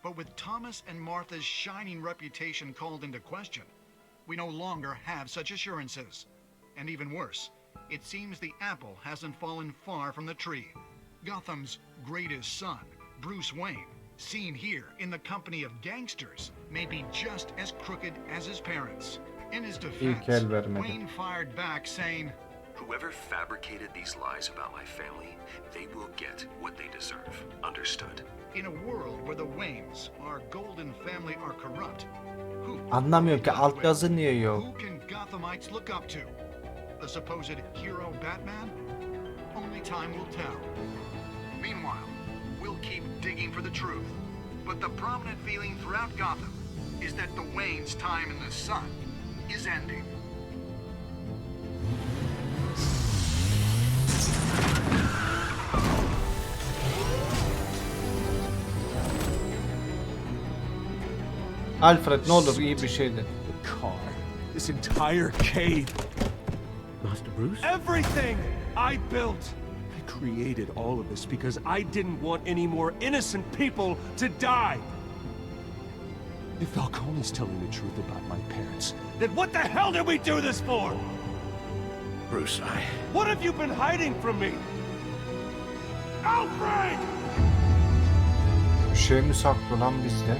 But with Thomas and Martha's shining reputation called into question, we no longer have such assurances. And even worse, it seems the apple hasn't fallen far from the tree. Gotham's greatest son, Bruce Wayne, seen here in the company of gangsters, may be just as crooked as his parents. In his defense, Wayne fired back saying, "Whoever fabricated these lies about my family, they will get what they deserve. Understood?" In a world where the Waynes, our golden family, are corrupt, Anlamıyorum ki altyazı niye yok? who can Gothamites look up to? The supposed hero Batman? Only time will tell. Meanwhile, we'll keep digging for the truth. But the prominent feeling throughout Gotham is that the Waynes' time in the sun is ending. Alfred ne olur iyi bir şeydi. Car. This entire cave. Master Bruce? Everything I built. I created all of this because I didn't want any more innocent people to die. If Falcone's telling the truth about my parents, then what the hell did we do this for? Bruce, What have you been hiding from me? Alfred! Bir şey mi saklı lan bizde?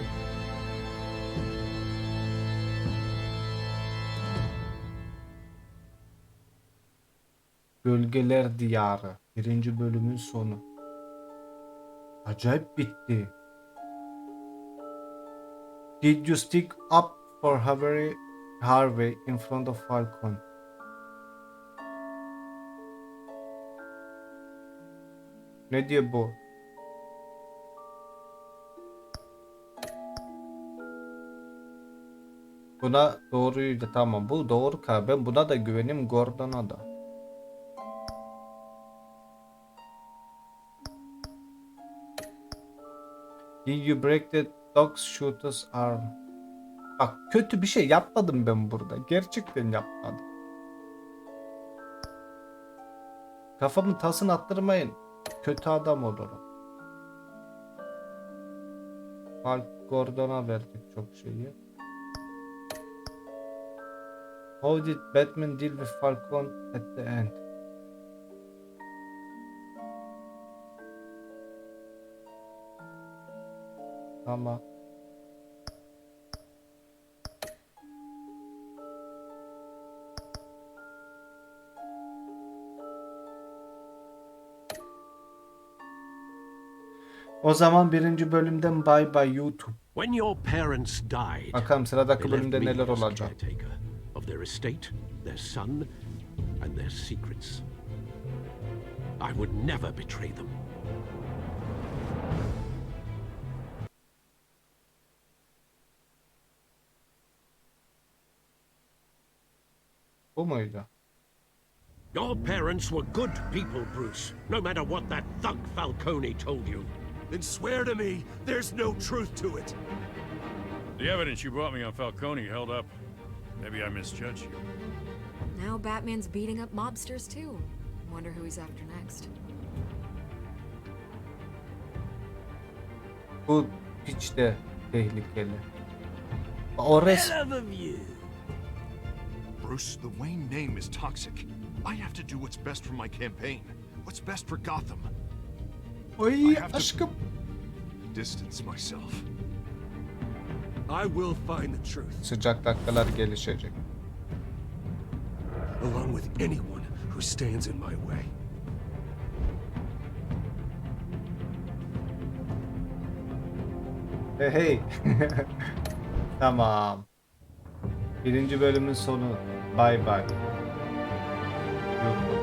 Gölgeler Diyarı. 1. bölümün sonu. Acayip bitti. Did you stick up for Harvey in front of Falcon? Ne diyor bu? Buna doğruydu, tamam, bu doğru ka, ben buna da güvenim, Gordon'a da. Did you break the dog shooter's arm? Bak kötü bir şey yapmadım ben burada. Gerçekten yapmadım. Kafamın tasını attırmayın. Kötü adam olurum. Gordon'a verdik çok şeyi. How did Batman deal with Falcon at the end? Tamam. O zaman 1. bölümden bye bye YouTube. When your parents died, bakalım sıradaki they left bölümde me neler as olacak. caretaker of their estate, their son, and their secrets. I would never betray them. Bu muydu? Your parents were good people, Bruce, no matter what that thug Falcone told you. Then swear to me there's no truth to it. The evidence you brought me on Falcone held up. Maybe I misjudged you. Now Batman's beating up mobsters too. Wonder who he's after next. Bu hiç de tehlikeli. O Bruce, the Wayne name is toxic. I have to do what's best for my campaign. What's best for Gotham. Oy aşkım. Distance myself. I will find the truth. Sıcak dakikalar gelişecek. Along with anyone who stands in my way. Hey. Tamam. Birinci bölümün sonu. Bye bye. Yok.